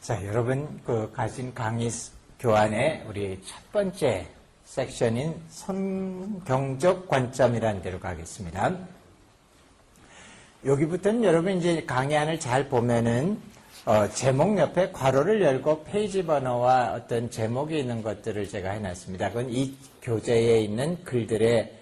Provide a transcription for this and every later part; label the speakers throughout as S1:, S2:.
S1: 자, 여러분 가진 강의 교환의 우리 첫 번째 섹션인 성경적 관점이라는 데로 가겠습니다. 여기부터는 여러분 이제 강의안을 잘 보면은 제목 옆에 괄호를 열고 페이지 번호와 어떤 제목이 있는 것들을 제가 해놨습니다. 그건 이 교재에 있는 글들의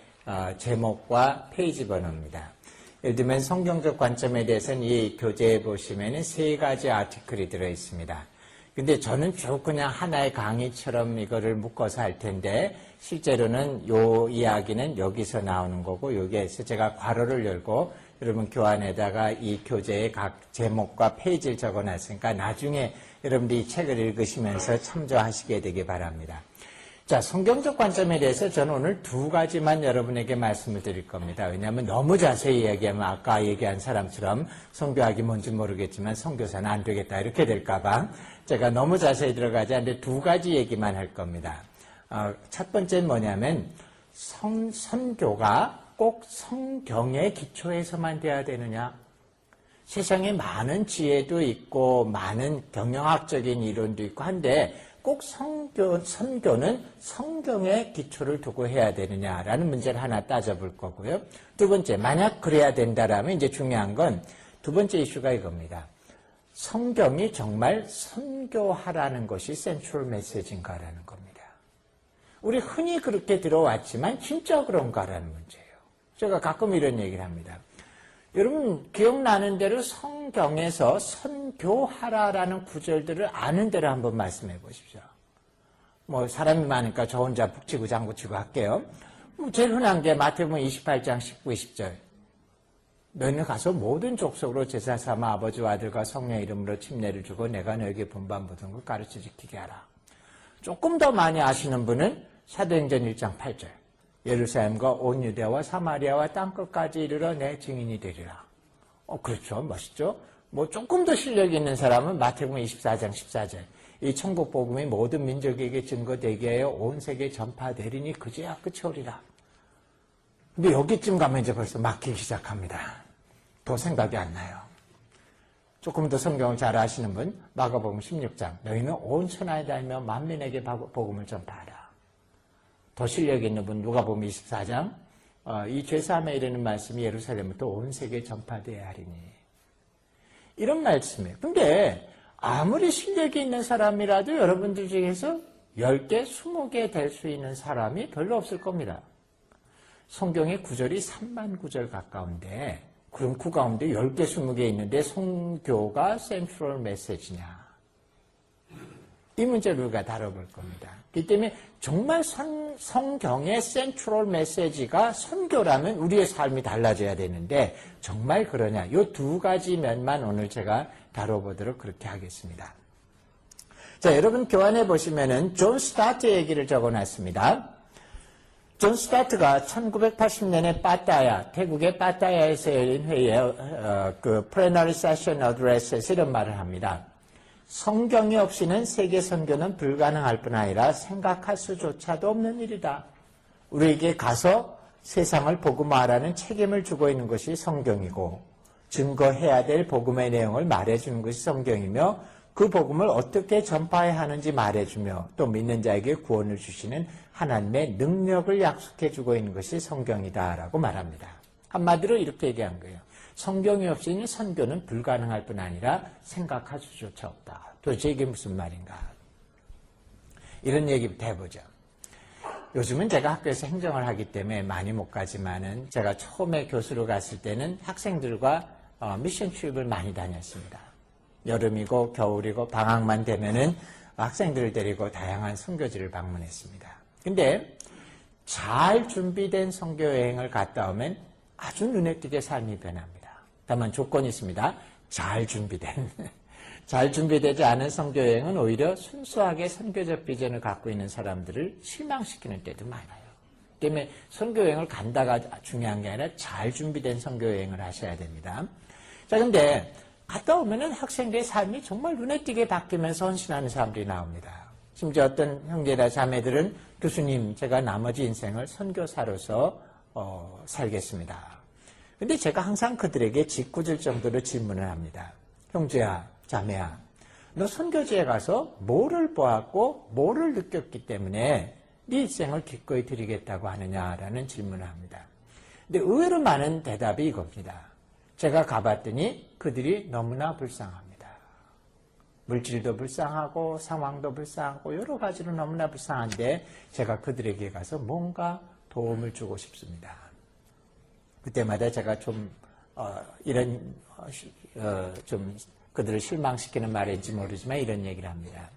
S1: 제목과 페이지 번호입니다. 예를 들면 성경적 관점에 대해서는 이 교재에 보시면은 3가지 아티클이 들어있습니다. 근데 저는 쭉 그냥 하나의 강의처럼 이거를 묶어서 할 텐데 실제로는 요 이야기는 여기서 나오는 거고 여기에서 제가 괄호를 열고 여러분 교환에다가 이 교재의 각 제목과 페이지를 적어놨으니까 나중에 여러분들이 이 책을 읽으시면서 참조하시게 되기 바랍니다. 자, 성경적 관점에 대해서 저는 오늘 2가지만 여러분에게 말씀을 드릴 겁니다. 왜냐하면 너무 자세히 얘기하면 아까 얘기한 사람처럼 성교학이 뭔지 모르겠지만 성교사는 안 되겠다 이렇게 될까봐 제가 너무 자세히 들어가지 않는데 2가지 얘기만 할 겁니다. 첫 번째는 뭐냐면 선교가 꼭 성경의 기초에서만 돼야 되느냐? 세상에 많은 지혜도 있고 많은 경영학적인 이론도 있고 한데 꼭 선교는 성경의 기초를 두고 해야 되느냐라는 문제를 하나 따져볼 거고요. 2번째, 만약 그래야 된다라면 이제 중요한 건 2번째 이슈가 이겁니다. 성경이 정말 선교하라는 것이 센트럴 메시지인가라는 겁니다. 우리 흔히 그렇게 들어왔지만 진짜 그런가라는 문제예요. 제가 가끔 이런 얘기를 합니다. 여러분 기억나는 대로 성경에서 선교하라라는 구절들을 아는 대로 한번 말씀해 보십시오. 뭐 사람이 많으니까 저 혼자 북치고 장구치고 할게요. 제일 흔한 게 마태복음 28장 19, 20절. 너희는 가서 모든 족속으로 제사 삼아 아버지와 아들과 성령의 이름으로 침례를 주고 내가 너에게 분반 모든 걸 가르쳐 지키게 하라. 조금 더 많이 아시는 분은 사도행전 1장 8절. 예루살렘과 온 유대와 사마리아와 땅끝까지 이르러 내 증인이 되리라. 그렇죠. 멋있죠. 뭐 조금 더 실력이 있는 사람은 마태복음 24장 14절. 이 천국 복음이 모든 민족에게 증거되게 하여 온 세계에 전파되리니 그제야 끝이 오리라. 근데 여기쯤 가면 이제 벌써 막히기 시작합니다. 더 생각이 안 나요. 조금 더 성경을 잘 아시는 분 마가복음 16장. 너희는 온 천하에 다니며 만민에게 복음을 전파하라. 더 실력 있는 분 누가복음 24장 이 죄사함에 이르는 말씀이 예루살렘부터 온 세계에 전파되어야 하리니 이런 말씀이에요. 근데 아무리 실력이 있는 사람이라도 여러분들 중에서 10개, 20개 될 수 있는 사람이 별로 없을 겁니다. 성경의 구절이 3만 구절 가까운데 그럼 그 가운데 10개, 20개 있는데 성교가 센트럴 메시지냐? 이 문제를 우리가 다뤄볼 겁니다. 그렇기 때문에 정말 성경의 센트럴 메시지가 선교라면 우리의 삶이 달라져야 되는데 정말 그러냐? 이 2가지 면만 오늘 제가 다뤄보도록 그렇게 하겠습니다. 자, 여러분 교환해 보시면은 존 스타트 얘기를 적어놨습니다. 존 스타트가 1980년에 빠따야, 태국의 빠따야에서 열린 회의에 plenary session address에서 이런 말을 합니다. 성경이 없이는 세계 선교는 불가능할 뿐 아니라 생각할 수조차도 없는 일이다. 우리에게 가서 세상을 복음화하라는 책임을 주고 있는 것이 성경이고 증거해야 될 복음의 내용을 말해주는 것이 성경이며 그 복음을 어떻게 전파해야 하는지 말해주며 또 믿는 자에게 구원을 주시는 하나님의 능력을 약속해주고 있는 것이 성경이다라고 말합니다. 한마디로 이렇게 얘기한 거예요. 성경이 없이는 선교는 불가능할 뿐 아니라 생각할 수조차 없다. 도대체 이게 무슨 말인가? 이런 얘기부터 해보죠. 요즘은 제가 학교에서 행정을 하기 때문에 많이 못 가지만은 제가 처음에 교수로 갔을 때는 학생들과 미션 출입을 많이 다녔습니다. 여름이고 겨울이고 방학만 되면은 학생들을 데리고 다양한 선교지를 방문했습니다. 근데 잘 준비된 선교 여행을 갔다 오면 아주 눈에 띄게 삶이 변합니다. 다만 조건이 있습니다. 잘 준비되지 않은 선교여행은 오히려 순수하게 선교적 비전을 갖고 있는 사람들을 실망시키는 때도 많아요. 때문에 선교여행을 간다가 중요한 게 아니라 잘 준비된 선교여행을 하셔야 됩니다. 자, 근데 갔다 오면은 학생들의 삶이 정말 눈에 띄게 바뀌면서 헌신하는 사람들이 나옵니다. 심지어 어떤 형제나 자매들은 교수님, 제가 나머지 인생을 선교사로서 살겠습니다. 근데 제가 항상 그들에게 짓궂을 정도로 질문을 합니다. 형제야, 자매야, 너 선교지에 가서 뭐를 보았고 뭐를 느꼈기 때문에 네 일생을 기꺼이 드리겠다고 하느냐라는 질문을 합니다. 근데 의외로 많은 대답이 이겁니다. 제가 가봤더니 그들이 너무나 불쌍합니다. 물질도 불쌍하고 상황도 불쌍하고 여러 가지로 너무나 불쌍한데 제가 그들에게 가서 뭔가 도움을 주고 싶습니다. 그때마다 제가 좀 좀 그들을 실망시키는 말인지 모르지만 이런 얘기를 합니다.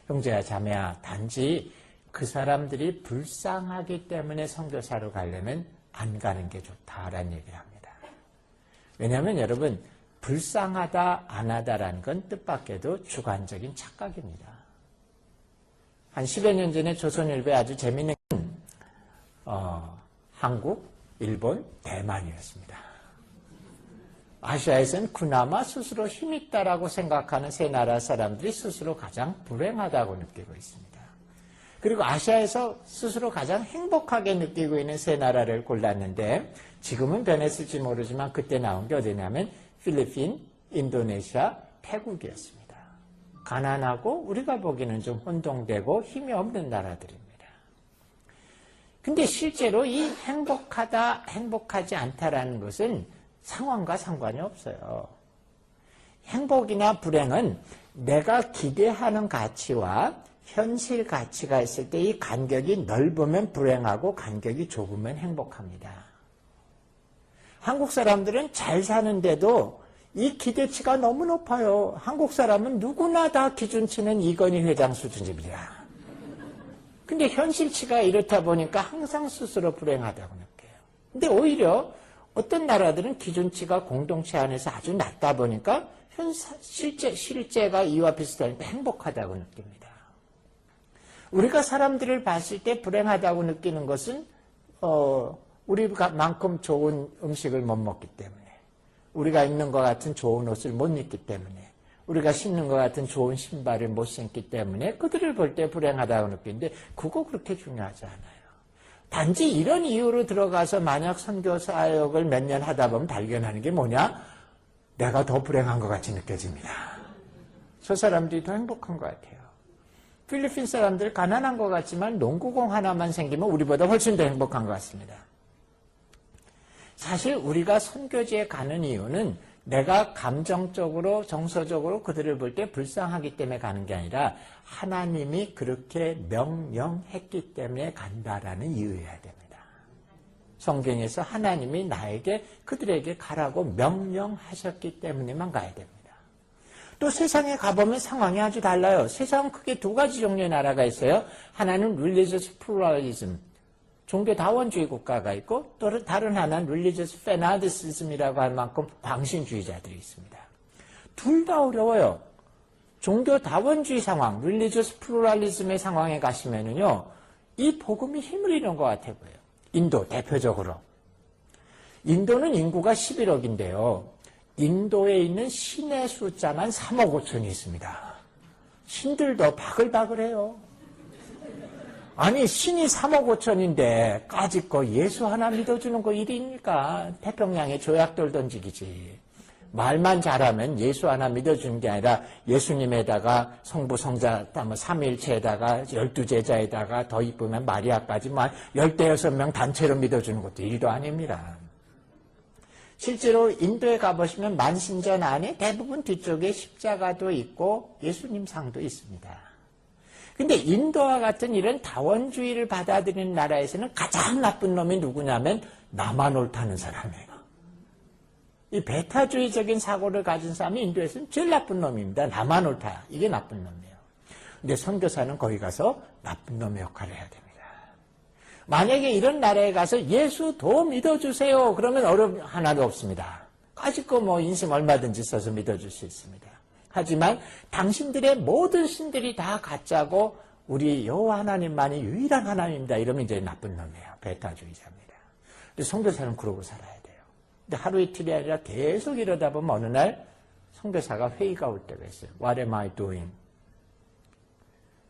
S1: 형제야 자매야, 단지 그 사람들이 불쌍하기 때문에 선교사로 가려면 안 가는 게 좋다라는 얘기를 합니다. 왜냐하면 여러분, 불쌍하다 안 하다라는 건 뜻밖에도 주관적인 착각입니다. 한 10여 년 전에 조선일보에 아주 재미있는 한국, 일본, 대만이었습니다. 아시아에서는 그나마 스스로 힘있다라고 생각하는 세 나라 사람들이 스스로 가장 불행하다고 느끼고 있습니다. 그리고 아시아에서 스스로 가장 행복하게 느끼고 있는 세 나라를 골랐는데 지금은 변했을지 모르지만 그때 나온 게 어디냐면 필리핀, 인도네시아, 태국이었습니다. 가난하고 우리가 보기에는 좀 혼동되고 힘이 없는 나라들입니다. 근데 실제로 이 행복하다, 행복하지 않다라는 것은 상황과 상관이 없어요. 행복이나 불행은 내가 기대하는 가치와 현실 가치가 있을 때 이 간격이 넓으면 불행하고 간격이 좁으면 행복합니다. 한국 사람들은 잘 사는데도 이 기대치가 너무 높아요. 한국 사람은 누구나 다 기준치는 이건희 회장 수준입니다. 근데 현실치가 이렇다 보니까 항상 스스로 불행하다고 느껴요. 근데 오히려 어떤 나라들은 기준치가 공동체 안에서 아주 낮다 보니까 실제가 이와 비슷하니까 행복하다고 느낍니다. 우리가 사람들을 봤을 때 불행하다고 느끼는 것은 우리만큼 좋은 음식을 못 먹기 때문에, 우리가 입는 것 같은 좋은 옷을 못 입기 때문에, 우리가 신는 것 같은 좋은 신발을 못 신기 때문에 그들을 볼 때 불행하다고 느끼는데 그거 그렇게 중요하지 않아요. 단지 이런 이유로 들어가서 만약 선교 사역을 몇 년 하다 보면 발견하는 게 뭐냐? 내가 더 불행한 것 같이 느껴집니다. 저 사람들이 더 행복한 것 같아요. 필리핀 사람들 가난한 것 같지만 농구공 하나만 생기면 우리보다 훨씬 더 행복한 것 같습니다. 사실 우리가 선교지에 가는 이유는 내가 감정적으로 정서적으로 그들을 볼 때 불쌍하기 때문에 가는 게 아니라 하나님이 그렇게 명령했기 때문에 간다라는 이유여야 됩니다. 성경에서 하나님이 나에게 그들에게 가라고 명령하셨기 때문에만 가야 됩니다. 또 세상에 가보면 상황이 아주 달라요. 세상은 크게 두 가지 종류의 나라가 있어요. 하나는 religious pluralism, 종교 다원주의 국가가 있고 또 다른 하나는 religious fanaticism이라고 할 만큼 광신주의자들이 있습니다. 둘 다 어려워요. 종교 다원주의 상황, religious pluralism의 상황에 가시면은요, 이 복음이 힘을 잃은 것 같아 보여요. 인도 대표적으로. 인도는 인구가 11억인데요. 인도에 있는 신의 숫자만 3억 5천이 있습니다. 신들도 바글바글해요. 아니 신이 3억 5천인데 까짓 거 예수 하나 믿어주는 거 일입니까? 태평양에 조약돌 던지기지. 말만 잘하면 예수 하나 믿어주는 게 아니라 예수님에다가 성부 성자 삼위일체에다가 12제자에다가 더 이쁘면 마리아까지 16명 단체로 믿어주는 것도 일도 아닙니다. 실제로 인도에 가보시면 만신전 안에 대부분 뒤쪽에 십자가도 있고 예수님 상도 있습니다. 근데 인도와 같은 이런 다원주의를 받아들이는 나라에서는 가장 나쁜 놈이 누구냐면 나만 옳다는 사람이에요. 이 배타주의적인 사고를 가진 사람이 인도에서는 제일 나쁜 놈입니다. 나만 옳다. 이게 나쁜 놈이에요. 근데 선교사는 거기 가서 나쁜 놈의 역할을 해야 됩니다. 만약에 이런 나라에 가서 예수 더 믿어주세요. 그러면 어려움 하나도 없습니다. 까짓거 인심 얼마든지 써서 믿어줄 수 있습니다. 하지만 당신들의 모든 신들이 다 가짜고 우리 여호와 하나님만이 유일한 하나님입니다. 이러면 이제 나쁜 놈이에요. 배타주의자입니다. 근데 선교사는 그러고 살아야 돼요. 근데 하루 이틀이 아니라 계속 이러다 보면 어느 날 선교사가 회의가 올 때가 있어요. What am I doing?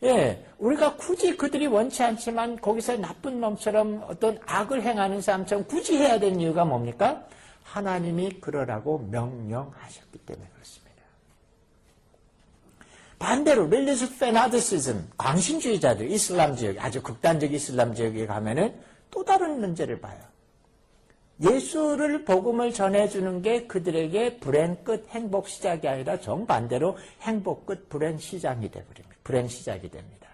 S1: 예, 우리가 굳이 그들이 원치 않지만 거기서 나쁜 놈처럼 어떤 악을 행하는 사람처럼 굳이 해야 되는 이유가 뭡니까? 하나님이 그러라고 명령하셨기 때문에 그렇습니다. 반대로 릴리지스 페나티시즘, 광신주의자들, 이슬람 지역, 아주 극단적 이슬람 지역에 가면은 또 다른 문제를 봐요. 예수를 복음을 전해주는 게 그들에게 불행 끝 행복 시작이 아니라 정반대로 행복 끝 불행 시작이 되버립니다. 불행 시작이 됩니다.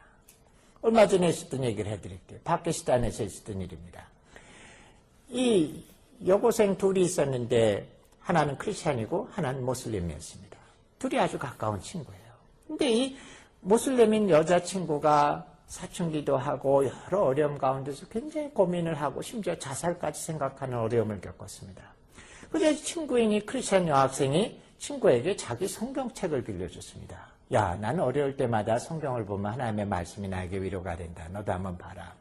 S1: 얼마 전에 있었던 얘기를 해드릴게요. 파키스탄에서 있었던 일입니다. 이 여고생 둘이 있었는데 하나는 크리스찬이고 하나는 모슬림이었습니다. 둘이 아주 가까운 친구예요. 근데 이 모슬림인 여자친구가 사춘기도 하고 여러 어려움 가운데서 굉장히 고민을 하고 심지어 자살까지 생각하는 어려움을 겪었습니다. 그래서 친구인 이 크리스찬 여학생이 친구에게 자기 성경책을 빌려줬습니다. 야, 나는 어려울 때마다 성경을 보면 하나님의 말씀이 나에게 위로가 된다. 너도 한번 봐라.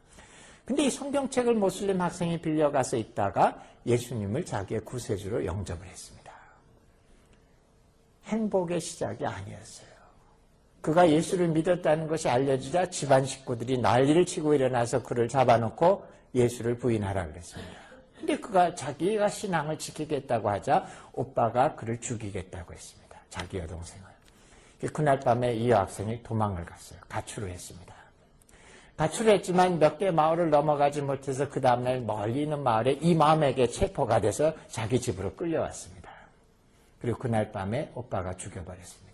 S1: 근데 이 성경책을 모슬림 학생이 빌려가서 있다가 예수님을 자기의 구세주로 영접을 했습니다. 행복의 시작이 아니었어요. 그가 예수를 믿었다는 것이 알려지자 집안 식구들이 난리를 치고 일어나서 그를 잡아놓고 예수를 부인하라 그랬습니다. 근데 그가 자기가 신앙을 지키겠다고 하자 오빠가 그를 죽이겠다고 했습니다. 자기 여동생을. 그날 밤에 이 여학생이 도망을 갔어요. 가출을 했습니다. 가출을 했지만 몇 개 마을을 넘어가지 못해서 그 다음날 멀리 있는 마을에 이맘에게 체포가 돼서 자기 집으로 끌려왔습니다. 그리고 그날 밤에 오빠가 죽여버렸습니다.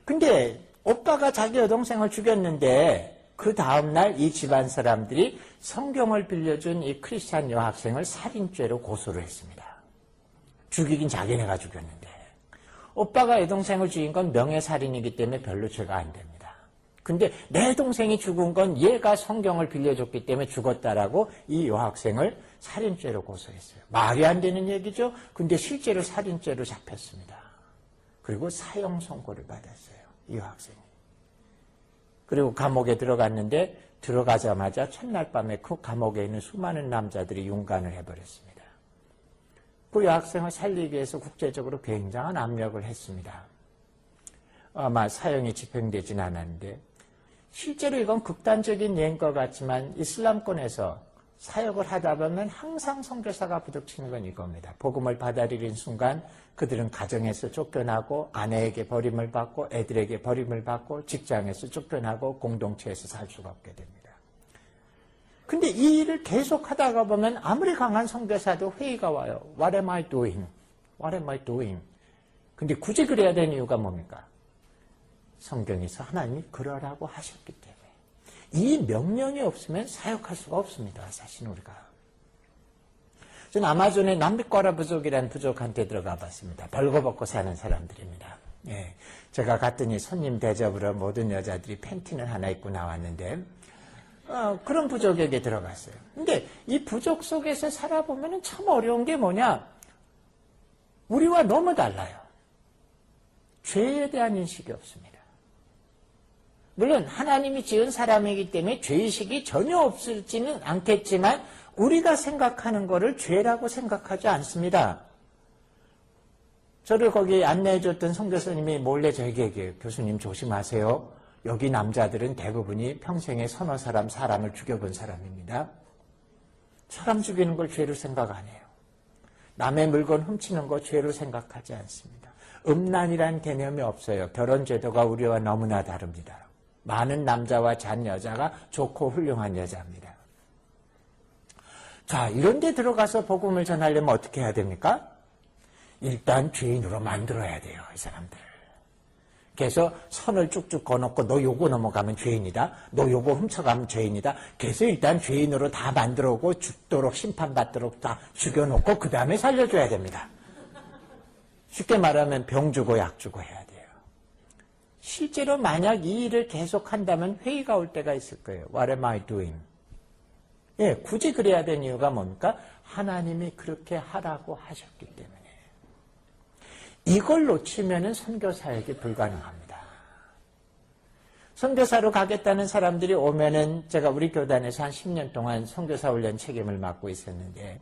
S1: 근데 오빠가 자기 여동생을 죽였는데 그 다음날 이 집안 사람들이 성경을 빌려준 이 크리스찬 여학생을 살인죄로 고소를 했습니다. 죽이긴 자기네가 죽였는데 오빠가 여동생을 죽인 건 명예살인이기 때문에 별로 죄가 안 됩니다. 근데 내 동생이 죽은 건 얘가 성경을 빌려줬기 때문에 죽었다라고 이 여학생을 살인죄로 고소했어요. 말이 안 되는 얘기죠. 근데 실제로 살인죄로 잡혔습니다. 그리고 사형 선고를 받았어요. 이 여학생이. 그리고 감옥에 들어갔는데 들어가자마자 첫날 밤에 그 감옥에 있는 수많은 남자들이 윤관을 해버렸습니다. 그 여학생을 살리기 위해서 국제적으로 굉장한 압력을 했습니다. 아마 사형이 집행되진 않았는데 실제로 이건 극단적인 예인 것 같지만 이슬람권에서 사역을 하다 보면 항상 선교사가 부닥치는 건 이겁니다. 복음을 받아들인 순간 그들은 가정에서 쫓겨나고 아내에게 버림을 받고 애들에게 버림을 받고 직장에서 쫓겨나고 공동체에서 살 수가 없게 됩니다. 근데 이 일을 계속 하다가 보면 아무리 강한 선교사도 회의가 와요. What am I doing? What am I doing? 근데 굳이 그래야 되는 이유가 뭡니까? 성경에서 하나님이 그러라고 하셨기 때문에. 이 명령이 없으면 사역할 수가 없습니다. 사실 우리가. 저는 아마존의 남비과라 부족이라는 부족한테 들어가 봤습니다. 벌거벗고 사는 사람들입니다. 예, 제가 갔더니 손님 대접으로 모든 여자들이 팬티를 하나 입고 나왔는데 그런 부족에게 들어갔어요. 근데 이 부족 속에서 살아보면 참 어려운 게 뭐냐? 우리와 너무 달라요. 죄에 대한 인식이 없습니다. 물론 하나님이 지은 사람이기 때문에 죄의식이 전혀 없을지는 않겠지만 우리가 생각하는 거를 죄라고 생각하지 않습니다. 저를 거기 안내해줬던 선교사님이 몰래 저에게 얘기해요. 교수님 조심하세요. 여기 남자들은 대부분이 평생에 서너 사람을 죽여본 사람입니다. 사람 죽이는 걸 죄로 생각 안 해요. 남의 물건 훔치는 거 죄로 생각하지 않습니다. 음란이란 개념이 없어요. 결혼 제도가 우리와 너무나 다릅니다. 많은 남자와 잔 여자가 좋고 훌륭한 여자입니다. 자, 이런 데 들어가서 복음을 전하려면 어떻게 해야 됩니까? 일단 죄인으로 만들어야 돼요, 이 사람들. 그래서 선을 쭉쭉 거놓고 너 요거 넘어가면 죄인이다. 너 요거 훔쳐가면 죄인이다. 그래서 일단 죄인으로 다 만들어오고 죽도록 심판받도록 다 죽여놓고 그 다음에 살려줘야 됩니다. 쉽게 말하면 병 주고 약 주고 해야 돼요. 실제로 만약 이 일을 계속한다면 회의가 올 때가 있을 거예요. What am I doing? 예, 굳이 그래야 되는 이유가 뭡니까? 하나님이 그렇게 하라고 하셨기 때문에. 이걸 놓치면은 선교사에게 불가능합니다. 선교사로 가겠다는 사람들이 오면은 제가 우리 교단에서 한 10년 동안 선교사 훈련 책임을 맡고 있었는데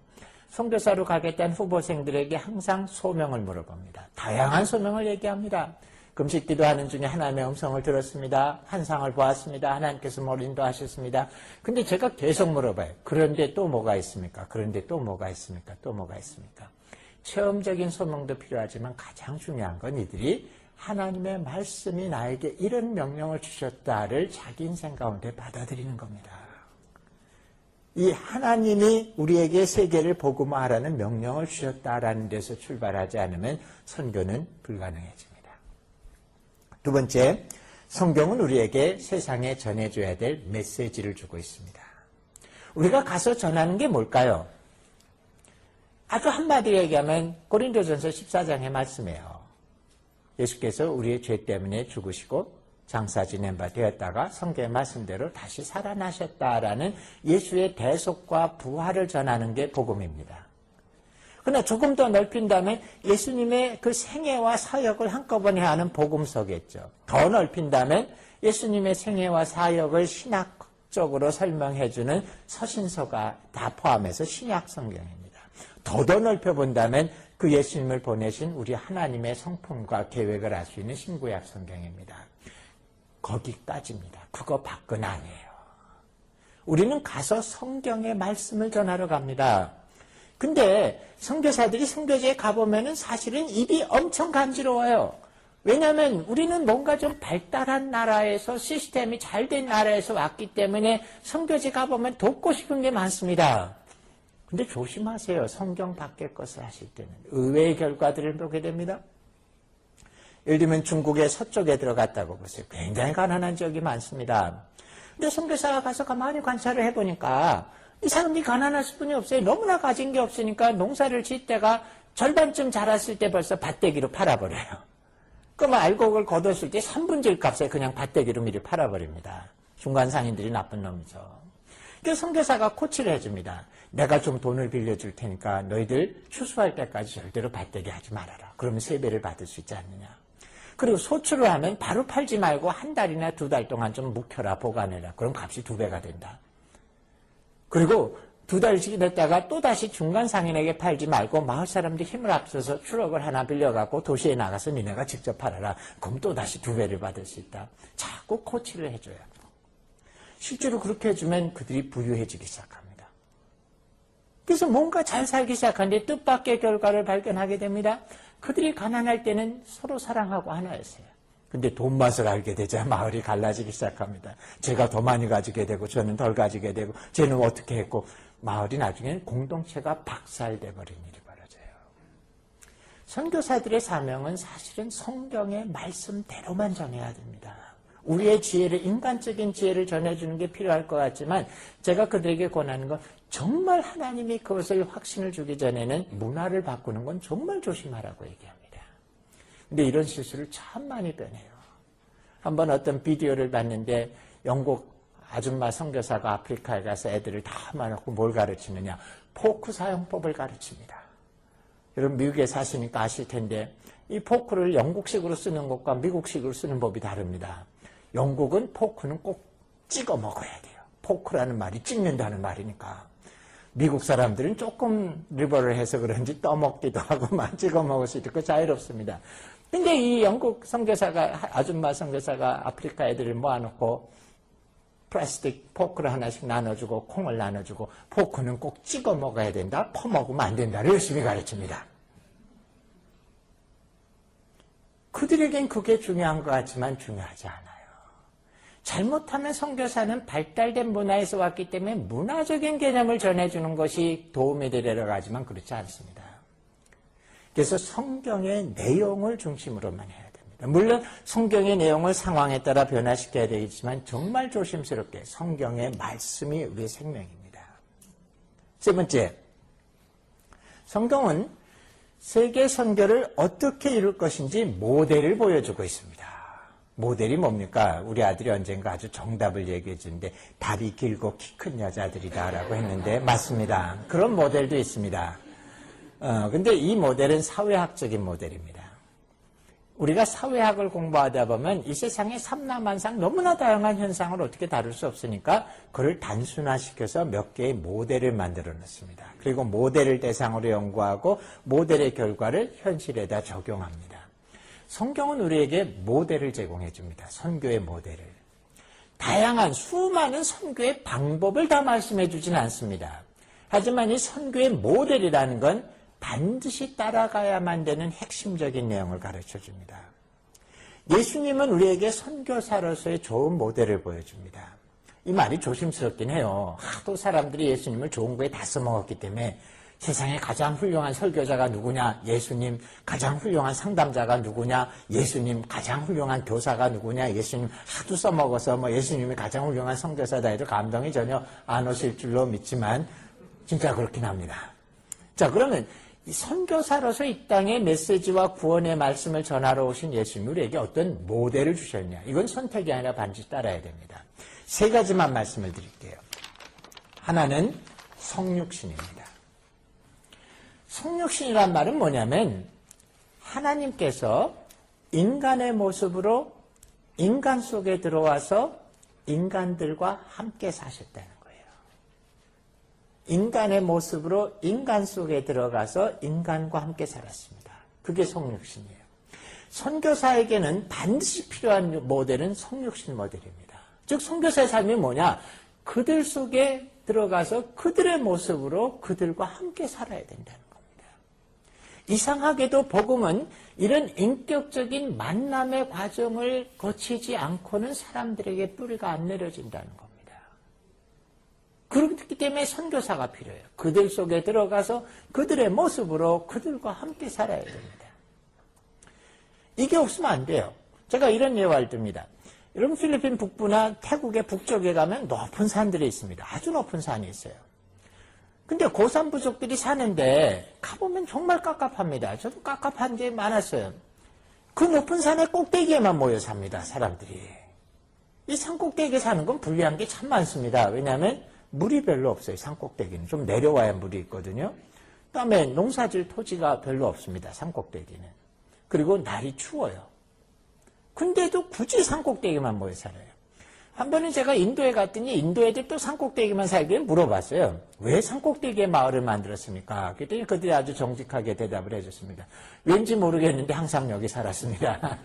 S1: 선교사로 가겠다는 후보생들에게 항상 소명을 물어봅니다. 다양한 소명을 얘기합니다. 금식 기도하는 중에 하나님의 음성을 들었습니다. 환상을 보았습니다. 하나님께서 뭘 인도하셨습니다. 근데 제가 계속 물어봐요. 그런데 또 뭐가 있습니까? 그런데 또 뭐가 있습니까? 또 뭐가 있습니까? 체험적인 소명도 필요하지만 가장 중요한 건 이들이 하나님의 말씀이 나에게 이런 명령을 주셨다를 자기 인생 가운데 받아들이는 겁니다. 이 하나님이 우리에게 세계를 복음화하라는 명령을 주셨다라는 데서 출발하지 않으면 선교는 불가능해집니다. 두 번째, 성경은 우리에게 세상에 전해줘야 될 메시지를 주고 있습니다. 우리가 가서 전하는 게 뭘까요? 아주 한마디로 얘기하면 고린도전서 14장의 말씀이에요. 예수께서 우리의 죄 때문에 죽으시고 장사 지낸 바 되었다가 성경의 말씀대로 다시 살아나셨다라는 예수의 대속과 부활을 전하는 게 복음입니다. 그러나 조금 더 넓힌다면 예수님의 그 생애와 사역을 한꺼번에 하는 복음서겠죠. 더 넓힌다면 예수님의 생애와 사역을 신학적으로 설명해주는 서신서가 다 포함해서 신약 성경입니다. 더 넓혀본다면 그 예수님을 보내신 우리 하나님의 성품과 계획을 알 수 있는 신구약 성경입니다. 거기까지입니다. 그거 밖은 아니에요. 우리는 가서 성경의 말씀을 전하러 갑니다. 근데 선교사들이 선교지에 가보면은 사실은 입이 엄청 간지러워요. 왜냐하면 우리는 뭔가 좀 발달한 나라에서 시스템이 잘 된 나라에서 왔기 때문에 선교지 가보면 돕고 싶은 게 많습니다. 근데 조심하세요. 성경 밖의 것을 하실 때는 의외의 결과들을 보게 됩니다. 예를 들면 중국의 서쪽에 들어갔다고 보세요. 굉장히 가난한 지역이 많습니다. 근데 선교사가 가서 가만히 관찰을 해보니까 이 사람들이 가난할 수뿐이 없어요. 너무나 가진 게 없으니까 농사를 짓 때가 절반쯤 자랐을 때 벌써 밭대기로 팔아버려요. 그럼 알곡을 거뒀을 때 3분의 1 값에 그냥 밭대기로 미리 팔아버립니다. 중간 상인들이 나쁜 놈이죠. 그래서 선교사가 코치를 해줍니다. 내가 좀 돈을 빌려줄 테니까 너희들 추수할 때까지 절대로 밭대기 하지 말아라. 그러면 3배를 받을 수 있지 않느냐. 그리고 소출을 하면 바로 팔지 말고 한 달이나 2달 동안 좀 묵혀라, 보관해라. 그럼 값이 2배가 된다. 그리고 2달씩 됐다가 또다시 중간 상인에게 팔지 말고 마을 사람들이 힘을 합쳐서 트럭을 하나 빌려갖고 도시에 나가서 니네가 직접 팔아라. 그럼 또다시 2배를 받을 수 있다. 자꾸 코치를 해줘요. 실제로 그렇게 해주면 그들이 부유해지기 시작합니다. 그래서 뭔가 잘 살기 시작하는데 뜻밖의 결과를 발견하게 됩니다. 그들이 가난할 때는 서로 사랑하고 하나였어요. 근데 돈 맛을 알게 되자 마을이 갈라지기 시작합니다. 제가 더 많이 가지게 되고 저는 덜 가지게 되고 쟤는 어떻게 했고 마을이 나중에는 공동체가 박살돼 버린 일이 벌어져요. 선교사들의 사명은 사실은 성경의 말씀대로만 전해야 됩니다. 우리의 지혜를, 인간적인 지혜를 전해주는 게 필요할 것 같지만 제가 그들에게 권하는 건 정말 하나님이 그것을 확신을 주기 전에는 문화를 바꾸는 건 정말 조심하라고 얘기합니다. 근데 이런 실수를 참 많이 빼내요. 한번 어떤 비디오를 봤는데 영국 아줌마 선교사가 아프리카에 가서 애들을 다 모아놓고 뭘 가르치느냐. 포크 사용법을 가르칩니다. 여러분 미국에 사시니까 아실 텐데 이 포크를 영국식으로 쓰는 것과 미국식으로 쓰는 법이 다릅니다. 영국은 포크는 꼭 찍어 먹어야 돼요. 포크라는 말이 찍는다는 말이니까. 미국 사람들은 조금 리버럴해서 그런지 떠먹기도 하고 막 찍어 먹을 수 있고 자유롭습니다. 근데 이 영국 선교사가, 아줌마 선교사가 아프리카 애들을 모아놓고 플라스틱 포크를 하나씩 나눠주고 콩을 나눠주고 포크는 꼭 찍어 먹어야 된다, 퍼먹으면 안 된다를 열심히 가르칩니다. 그들에겐 그게 중요한 것 같지만 중요하지 않아요. 잘못하면 선교사는 발달된 문화에서 왔기 때문에 문화적인 개념을 전해주는 것이 도움이 되려고 하지만 그렇지 않습니다. 그래서 성경의 내용을 중심으로만 해야 됩니다. 물론 성경의 내용을 상황에 따라 변화시켜야 되겠지만 정말 조심스럽게 성경의 말씀이 우리의 생명입니다. 세 번째, 성경은 세계 선교를 어떻게 이룰 것인지 모델을 보여주고 있습니다. 모델이 뭡니까? 우리 아들이 언젠가 아주 정답을 얘기해 주는데 다리 길고 키 큰 여자들이다라고 했는데 맞습니다. 그런 모델도 있습니다. 근데 이 모델은 사회학적인 모델입니다. 우리가 사회학을 공부하다 보면 이 세상의 삼라만상 너무나 다양한 현상을 어떻게 다룰 수 없으니까 그걸 단순화시켜서 몇 개의 모델을 만들어 놓습니다. 그리고 모델을 대상으로 연구하고 모델의 결과를 현실에다 적용합니다. 성경은 우리에게 모델을 제공해 줍니다. 선교의 모델을. 다양한 수많은 선교의 방법을 다 말씀해 주진 않습니다. 하지만 이 선교의 모델이라는 건 반드시 따라가야만 되는 핵심적인 내용을 가르쳐 줍니다. 예수님은 우리에게 선교사로서의 좋은 모델을 보여줍니다. 이 말이 조심스럽긴 해요. 하도 사람들이 예수님을 좋은 거에 다 써먹었기 때문에 세상에 가장 훌륭한 설교자가 누구냐? 예수님. 가장 훌륭한 상담자가 누구냐? 예수님. 가장 훌륭한 교사가 누구냐? 예수님. 하도 써먹어서 뭐 예수님이 가장 훌륭한 선교사다 해도 감동이 전혀 안 오실 줄로 믿지만 진짜 그렇긴 합니다. 자, 그러면 이 선교사로서 이 땅에 메시지와 구원의 말씀을 전하러 오신 예수님이 우리에게 어떤 모델을 주셨냐? 이건 선택이 아니라 반드시 따라야 됩니다. 세 가지만 말씀을 드릴게요. 하나는 성육신입니다. 성육신이란 말은 뭐냐면 하나님께서 인간의 모습으로 인간 속에 들어와서 인간들과 함께 사셨다는 거예요. 인간의 모습으로 인간 속에 들어가서 인간과 함께 살았습니다. 그게 성육신이에요. 선교사에게는 반드시 필요한 모델은 성육신 모델입니다. 즉 선교사의 삶이 뭐냐? 그들 속에 들어가서 그들의 모습으로 그들과 함께 살아야 된다는 겁니다. 이상하게도 복음은 이런 인격적인 만남의 과정을 거치지 않고는 사람들에게 뿌리가 안 내려진다는 겁니다. 그렇기 때문에 선교사가 필요해요. 그들 속에 들어가서 그들의 모습으로 그들과 함께 살아야 됩니다. 이게 없으면 안 돼요. 제가 이런 예화를 듭니다. 여러분 필리핀 북부나 태국의 북쪽에 가면 높은 산들이 있습니다. 아주 높은 산이 있어요. 근데 고산 부족들이 사는데 가보면 정말 깝깝합니다. 저도 깝깝한 게 많았어요. 그 높은 산의 꼭대기에만 모여 삽니다. 사람들이. 이 산 꼭대기에 사는 건 불리한 게 참 많습니다. 왜냐하면 물이 별로 없어요. 산 꼭대기는. 좀 내려와야 물이 있거든요. 그다음에 농사질 토지가 별로 없습니다. 산 꼭대기는. 그리고 날이 추워요. 근데도 굳이 산 꼭대기만 모여 살아요. 한 번은 제가 인도에 갔더니 인도 애들 또 산 꼭대기만 살길래 물어봤어요. 왜 산 꼭대기에 마을을 만들었습니까? 그랬더니 그들이 아주 정직하게 대답을 해줬습니다. 왠지 모르겠는데 항상 여기 살았습니다.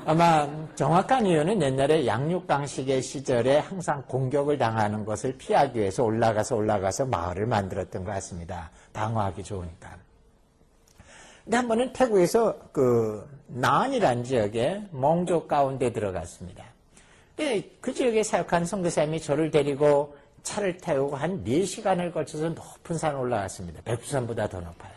S1: 아마 정확한 이유는 옛날에 양육강식의 시절에 항상 공격을 당하는 것을 피하기 위해서 올라가서 마을을 만들었던 것 같습니다. 방어하기 좋으니까. 근데 한 번은 태국에서 나안이라는 지역에 몽족 가운데 들어갔습니다. 그 지역에 사역한 선교사님이 저를 데리고 차를 태우고 한 4시간을 거쳐서 높은 산을 올라갔습니다. 백두산보다 더 높아요.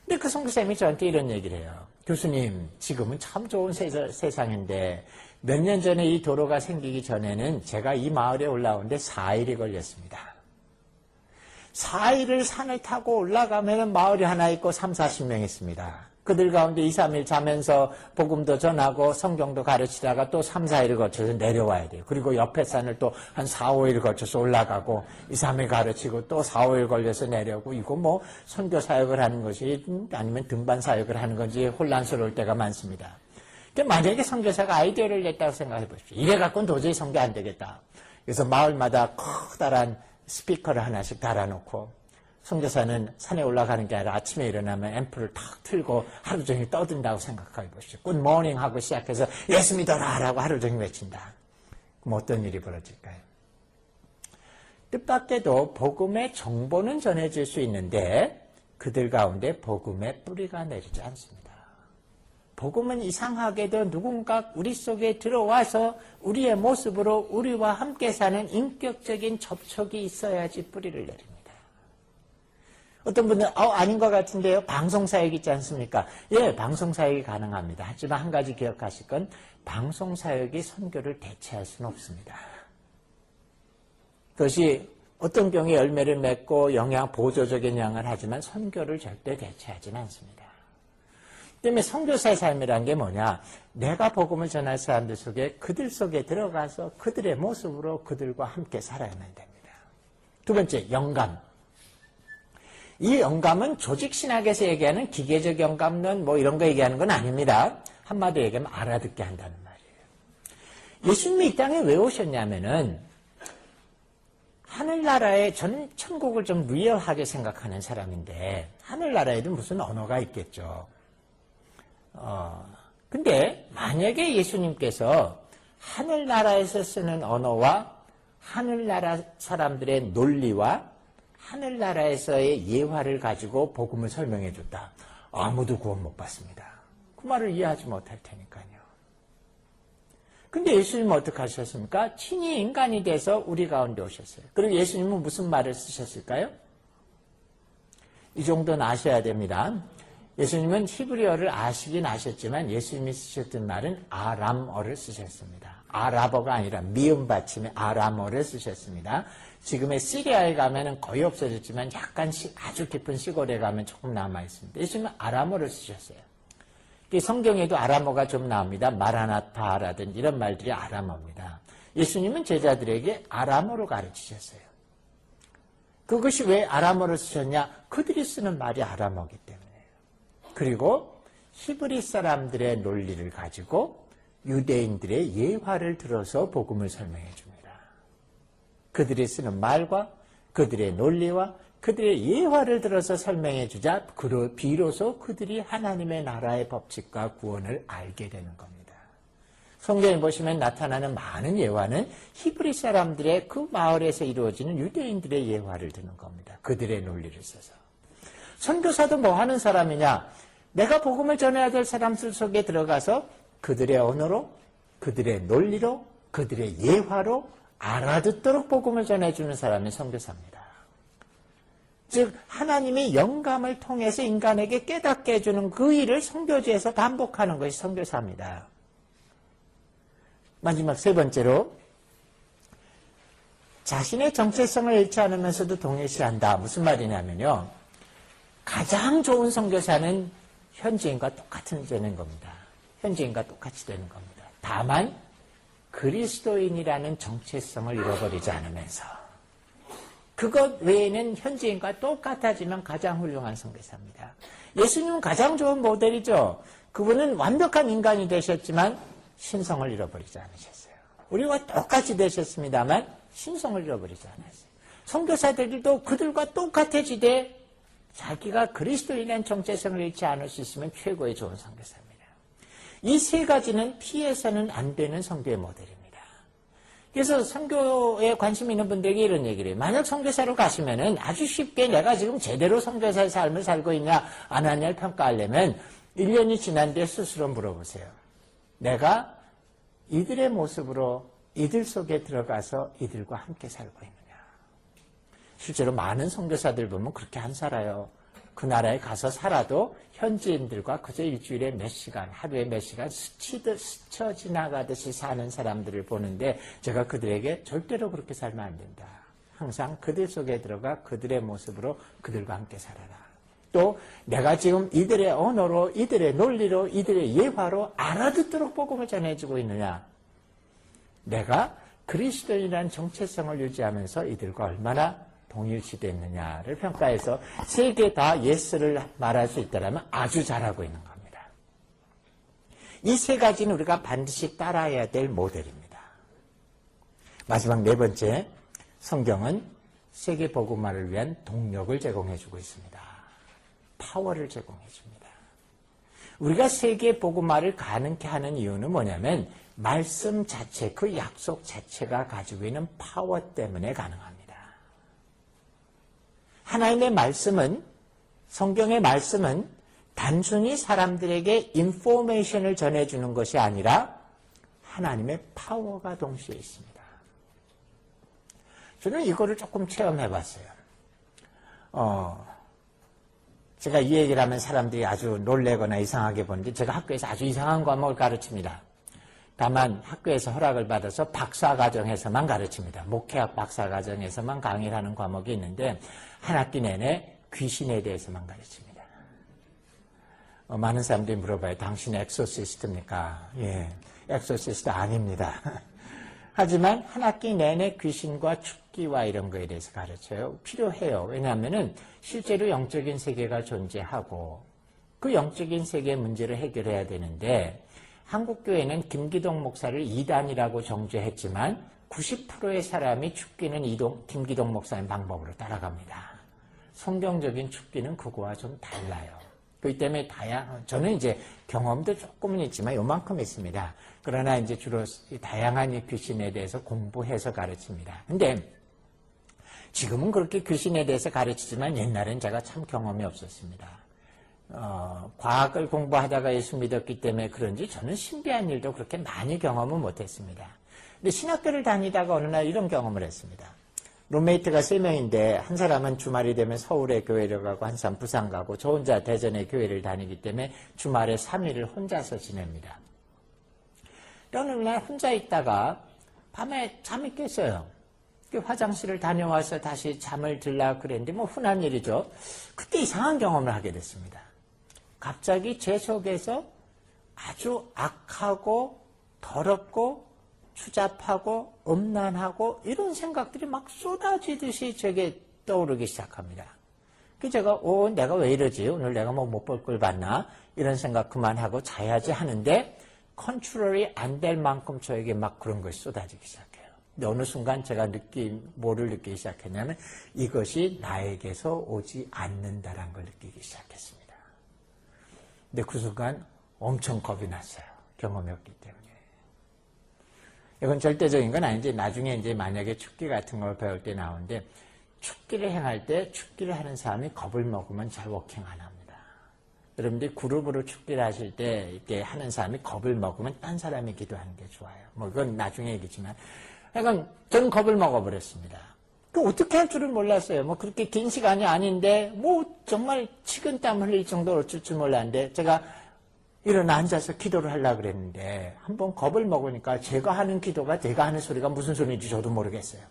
S1: 근데 그 선교사님이 저한테 이런 얘기를 해요. 교수님, 지금은 참 좋은 세상인데 몇 년 전에 이 도로가 생기기 전에는 제가 이 마을에 올라오는데 4일이 걸렸습니다. 4일을 산을 타고 올라가면 마을이 하나 있고 30-40명 있습니다. 그들 가운데 2-3일 자면서 복음도 전하고 성경도 가르치다가 또 3-4일을 거쳐서 내려와야 돼요. 그리고 옆에 산을 또 한 4-5일 거쳐서 올라가고 2-3일 가르치고 또 4-5일 걸려서 내려오고 이거 뭐 선교 사역을 하는 것이 아니면 등반 사역을 하는 건지 혼란스러울 때가 많습니다. 만약에 선교사가 아이디어를 냈다고 생각해 보십시오. 이래 갖고는 도저히 선교 안 되겠다. 그래서 마을마다 커다란 스피커를 하나씩 달아놓고 선교사는 산에 올라가는 게 아니라 아침에 일어나면 앰프를 탁 틀고 하루 종일 떠든다고 생각해 보십시오. 굿모닝 하고 시작해서 예수 믿어라 라고 하루 종일 외친다. 그럼 어떤 일이 벌어질까요? 뜻밖에도 복음의 정보는 전해질 수 있는데 그들 가운데 복음의 뿌리가 내리지 않습니다. 복음은 이상하게도 누군가 우리 속에 들어와서 우리의 모습으로 우리와 함께 사는 인격적인 접촉이 있어야지 뿌리를 내립니다. 어떤 분들은 아닌 것 같은데요. 방송사역 있지 않습니까? 예, 방송사역이 가능합니다. 하지만 한 가지 기억하실 건 방송사역이 선교를 대체할 수는 없습니다. 그것이 어떤 경우에 열매를 맺고 보조적인 영향을 하지만 선교를 절대 대체하지는 않습니다. 때문에 선교사의 삶이란 게 뭐냐? 내가 복음을 전할 사람들 속에 그들 속에 들어가서 그들의 모습으로 그들과 함께 살아야만 됩니다. 두 번째, 영감. 이 영감은 조직신학에서 얘기하는 기계적 영감론 뭐 이런 거 얘기하는 건 아닙니다. 한마디로 얘기하면 알아듣게 한다는 말이에요. 예수님이 이 땅에 왜 오셨냐면은 하늘나라에 저는 천국을 좀 리얼하게 생각하는 사람인데 하늘나라에도 무슨 언어가 있겠죠. 근데 만약에 예수님께서 하늘나라에서 쓰는 언어와 하늘나라 사람들의 논리와 하늘나라에서의 예화를 가지고 복음을 설명해 줬다. 아무도 구원 못 받습니다. 그 말을 이해하지 못할 테니까요. 근데 예수님은 어떻게 하셨습니까? 친히 인간이 돼서 우리 가운데 오셨어요. 그리고 예수님은 무슨 말을 쓰셨을까요? 이 정도는 아셔야 됩니다. 예수님은 히브리어를 아시긴 아셨지만 예수님이 쓰셨던 말은 아람어를 쓰셨습니다. 아랍어가 아니라 미음 받침의 아람어를 쓰셨습니다. 지금의 시리아에 가면은 거의 없어졌지만 약간 아주 깊은 시골에 가면 조금 남아있습니다. 예수님은 아람어를 쓰셨어요. 성경에도 아람어가 좀 나옵니다. 마라나타라든 이런 말들이 아람어입니다. 예수님은 제자들에게 아람어로 가르치셨어요. 그것이 왜 아람어를 쓰셨냐? 그들이 쓰는 말이 아람어이기 때문이에요. 그리고 히브리 사람들의 논리를 가지고 유대인들의 예화를 들어서 복음을 설명해 줍니다. 그들이 쓰는 말과 그들의 논리와 그들의 예화를 들어서 설명해 주자 비로소 그들이 하나님의 나라의 법칙과 구원을 알게 되는 겁니다. 성경에 보시면 나타나는 많은 예화는 히브리 사람들의 그 마을에서 이루어지는 유대인들의 예화를 드는 겁니다. 그들의 논리를 써서. 선교사도 뭐 하는 사람이냐? 내가 복음을 전해야 될 사람들 속에 들어가서 그들의 언어로, 그들의 논리로, 그들의 예화로 알아듣도록 복음을 전해주는 사람이 선교사입니다. 즉 하나님이 영감을 통해서 인간에게 깨닫게 해주는 그 일을 선교지에서 반복하는 것이 선교사입니다. 마지막 세 번째로 자신의 정체성을 잃지 않으면서도 동일시한다. 무슨 말이냐면요. 가장 좋은 선교사는 현지인과 똑같은 되는 겁니다. 현지인과 똑같이 되는 겁니다. 다만 그리스도인이라는 정체성을 잃어버리지 않으면서 그것 외에는 현지인과 똑같아지면 가장 훌륭한 선교사입니다. 예수님은 가장 좋은 모델이죠. 그분은 완벽한 인간이 되셨지만 신성을 잃어버리지 않으셨어요. 우리와 똑같이 되셨습니다만 신성을 잃어버리지 않았어요. 선교사들도 그들과 똑같아지되 자기가 그리스도인의 정체성을 잃지 않을 수 있으면 최고의 좋은 선교사입니다. 이 세 가지는 피해서는 안 되는 선교의 모델입니다. 그래서 선교에 관심 있는 분들에게 이런 얘기를 해요. 만약 선교사로 가시면은 아주 쉽게 내가 지금 제대로 선교사의 삶을 살고 있냐 안 하냐를 평가하려면 1년이 지난 뒤에 스스로 물어보세요. 내가 이들의 모습으로 이들 속에 들어가서 이들과 함께 살고 있느냐. 실제로 많은 선교사들 보면 그렇게 안 살아요. 그 나라에 가서 살아도 현지인들과 그저 일주일에 몇 시간, 하루에 몇 시간 스쳐 지나가듯이 사는 사람들을 보는데 제가 그들에게 절대로 그렇게 살면 안 된다. 항상 그들 속에 들어가 그들의 모습으로 그들과 함께 살아라. 또 내가 지금 이들의 언어로, 이들의 논리로, 이들의 예화로 알아듣도록 복음을 전해주고 있느냐. 내가 그리스도인이라는 정체성을 유지하면서 이들과 얼마나 동일시됐느냐를 평가해서 세 개 다 예스를 말할 수 있다면 아주 잘하고 있는 겁니다. 이 세 가지는 우리가 반드시 따라야 될 모델입니다. 마지막 네 번째, 성경은 세계 복음화를 위한 동력을 제공해주고 있습니다. 파워를 제공해줍니다. 우리가 세계 복음화를 가능케 하는 이유는 뭐냐면 말씀 자체, 그 약속 자체가 가지고 있는 파워 때문에 가능합니다. 하나님의 말씀은, 성경의 말씀은 단순히 사람들에게 인포메이션을 전해주는 것이 아니라 하나님의 파워가 동시에 있습니다. 저는 이거를 조금 체험해봤어요. 제가 이 얘기를 하면 사람들이 아주 놀래거나 이상하게 보는데 제가 학교에서 아주 이상한 과목을 가르칩니다. 다만 학교에서 허락을 받아서 박사과정에서만 가르칩니다. 목회학 박사과정에서만 강의를 하는 과목이 있는데 한 학기 내내 귀신에 대해서만 가르칩니다. 많은 사람들이 물어봐요. 당신 엑소시스트입니까? 예, 엑소시스트 아닙니다. 하지만 한 학기 내내 귀신과 축기와 이런 거에 대해서 가르쳐요. 필요해요. 왜냐하면 실제로 영적인 세계가 존재하고 그 영적인 세계의 문제를 해결해야 되는데 한국교회는 김기동 목사를 이단이라고 정죄했지만 90%의 사람이 축기는 김기동 목사님 방법으로 따라갑니다. 성경적인 축기는 그거와 좀 달라요. 그렇기 때문에 저는 이제 경험도 조금은 있지만 요만큼 있습니다. 그러나 이제 주로 다양한 귀신에 대해서 공부해서 가르칩니다. 근데 지금은 그렇게 귀신에 대해서 가르치지만 옛날엔 제가 참 경험이 없었습니다. 과학을 공부하다가 예수 믿었기 때문에 그런지 저는 신비한 일도 그렇게 많이 경험은 못했습니다. 근데 신학교를 다니다가 어느 날 이런 경험을 했습니다. 룸메이트가 3명인데 한 사람은 주말이 되면 서울에 교회를 가고 한 사람 부산 가고 저 혼자 대전에 교회를 다니기 때문에 주말에 3일을 혼자서 지냅니다. 어느 날 혼자 있다가 밤에 잠이 깼어요. 화장실을 다녀와서 다시 잠을 들라 그랬는데 뭐 흔한 일이죠. 그때 이상한 경험을 하게 됐습니다. 갑자기 제 속에서 아주 악하고 더럽고 추잡하고 음란하고 이런 생각들이 막 쏟아지듯이 제게 떠오르기 시작합니다. 그래서 제가 내가 왜 이러지? 오늘 내가 뭐 못 볼 걸 봤나? 이런 생각 그만하고 자야지 하는데 컨트롤이 안 될 만큼 저에게 막 그런 것이 쏟아지기 시작해요. 근데 어느 순간 제가 뭐를 느끼기 시작했냐면 이것이 나에게서 오지 않는다라는 걸 느끼기 시작했습니다. 근데 그 순간 엄청 겁이 났어요. 경험이 없기 때문에. 이건 절대적인 건 아닌데 나중에 이제 만약에 축기 같은 걸 배울 때 나오는데 축기를 행할 때 축기를 하는 사람이 겁을 먹으면 잘 워킹 안 합니다. 여러분들이 그룹으로 축기를 하실 때 이렇게 하는 사람이 겁을 먹으면 딴 사람이 기도하는 게 좋아요. 뭐 이건 나중에 얘기지만 약간 저는 겁을 먹어버렸습니다. 그 어떻게 할 줄을 몰랐어요. 뭐 그렇게 긴 시간이 아닌데 뭐 정말 식은땀 흘릴 정도로 어쩔 줄 몰랐는데 제가 일어나 앉아서 기도를 하려고 그랬는데 한번 겁을 먹으니까 제가 하는 기도가 제가 하는 소리가 무슨 소리인지 저도 모르겠어요.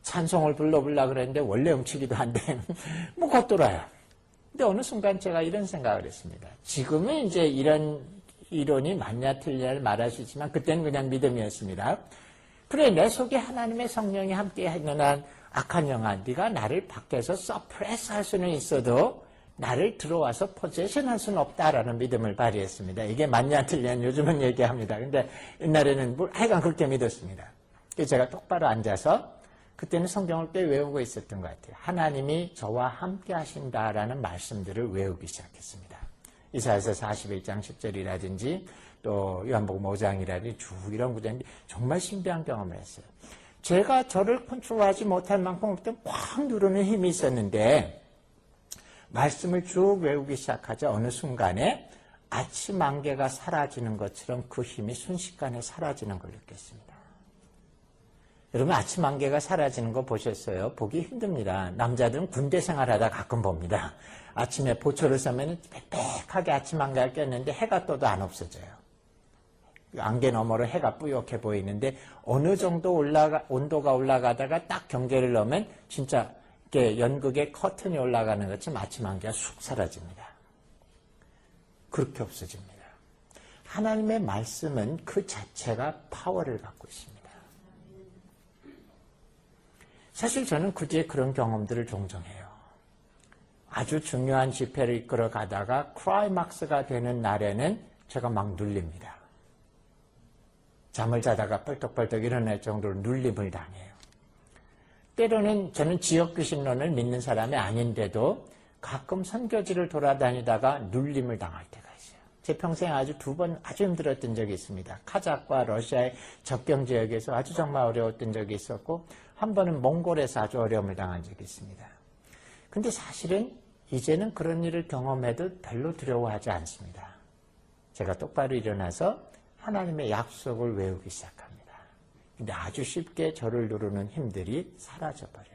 S1: 찬송을 불러보려고 그랬는데 원래 음치기도 한데 뭐 겉돌아요. 근데 어느 순간 제가 이런 생각을 했습니다. 지금은 이제 이런 이론이 맞냐 틀리냐를 말할 수 있지만 그때는 그냥 믿음이었습니다. 그래 내 속에 하나님의 성령이 함께 있는 한 악한 영아 네가 나를 밖에서 서프레스 할 수는 있어도 나를 들어와서 포제션할 수는 없다라는 믿음을 발휘했습니다. 이게 맞냐 틀리냐 요즘은 얘기합니다. 근데 옛날에는 하여간 그렇게 믿었습니다. 그래서 제가 똑바로 앉아서 그때는 성경을 꽤 외우고 있었던 것 같아요. 하나님이 저와 함께 하신다라는 말씀들을 외우기 시작했습니다. 이사야서 41장 10절이라든지 또 요한복음 5장이라든지 쭉 이런 구절인데 정말 신비한 경험을 했어요. 제가 저를 컨트롤하지 못할 만큼 그때 꽉 누르는 힘이 있었는데 말씀을 쭉 외우기 시작하자 어느 순간에 아침 안개가 사라지는 것처럼 그 힘이 순식간에 사라지는 걸 느꼈습니다. 여러분 아침 안개가 사라지는 거 보셨어요? 보기 힘듭니다. 남자들은 군대 생활하다 가끔 봅니다. 아침에 보초를 쏘면 빽빽하게 아침 안개가 꼈는데 해가 떠도 안 없어져요. 안개 너머로 해가 뿌옇게 보이는데 어느 정도 온도가 올라가다가 딱 경계를 넣으면 진짜 이렇게 연극의 커튼이 올라가는 것처럼 아침 안개가 쑥 사라집니다. 그렇게 없어집니다. 하나님의 말씀은 그 자체가 파워를 갖고 있습니다. 사실 저는 그 뒤에 그런 경험들을 종종 해요. 아주 중요한 집회를 이끌어 가다가 크라이막스가 되는 날에는 제가 막 눌립니다. 잠을 자다가 뻘떡뻘떡 일어날 정도로 눌림을 당해요. 때로는 저는 지역귀신론을 믿는 사람이 아닌데도 가끔 선교지를 돌아다니다가 눌림을 당할 때가 있어요. 제 평생에 아주 2번 아주 힘들었던 적이 있습니다. 카자흐과 러시아의 접경 지역에서 아주 정말 어려웠던 적이 있었고 한 번은 몽골에서 아주 어려움을 당한 적이 있습니다. 근데 사실은 이제는 그런 일을 경험해도 별로 두려워하지 않습니다. 제가 똑바로 일어나서 하나님의 약속을 외우기 시작합니다. 근데 아주 쉽게 저를 누르는 힘들이 사라져버려요.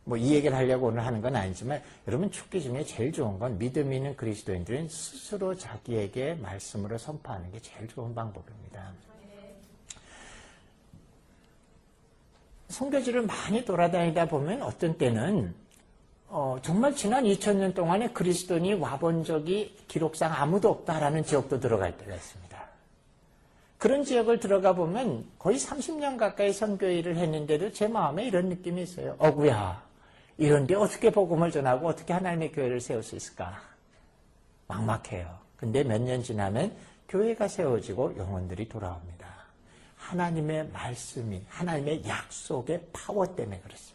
S1: 뭐 이 얘기를 하려고 오늘 하는 건 아니지만 여러분 축기 중에 제일 좋은 건 믿음 있는 그리스도인들은 스스로 자기에게 말씀으로 선포하는 게 제일 좋은 방법입니다. 선교지를 많이 돌아다니다 보면 어떤 때는 정말 지난 2000년 동안에 그리스도인이 와본 적이 기록상 아무도 없다라는 지역도 들어갈 때가 있습니다. 그런 지역을 들어가 보면 거의 30년 가까이 선교 일을 했는데도 제 마음에 이런 느낌이 있어요. 어구야, 이런데 어떻게 복음을 전하고 어떻게 하나님의 교회를 세울 수 있을까? 막막해요. 근데 몇 년 지나면 교회가 세워지고 영혼들이 돌아옵니다. 하나님의 말씀이, 하나님의 약속의 파워 때문에 그렇습니다.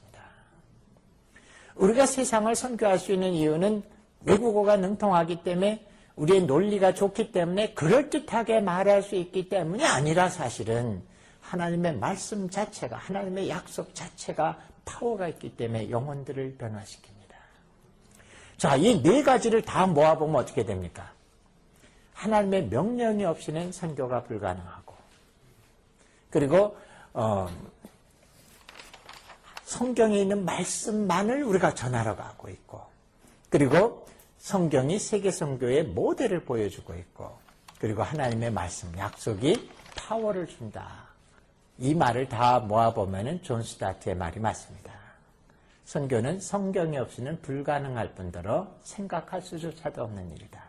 S1: 우리가 세상을 선교할 수 있는 이유는 외국어가 능통하기 때문에 우리의 논리가 좋기 때문에 그럴듯하게 말할 수 있기 때문이 아니라 사실은 하나님의 말씀 자체가, 하나님의 약속 자체가 파워가 있기 때문에 영혼들을 변화시킵니다. 자, 이 네 가지를 다 모아보면 어떻게 됩니까? 하나님의 명령이 없이는 선교가 불가능하고, 그리고 성경에 있는 말씀만을 우리가 전하러 가고 있고, 그리고 성경이 세계 선교의 모델을 보여주고 있고, 그리고 하나님의 말씀, 약속이 파워를 준다. 이 말을 다 모아보면 존 스타트의 말이 맞습니다. 선교는 성경이 없이는 불가능할 뿐더러 생각할 수조차도 없는 일이다.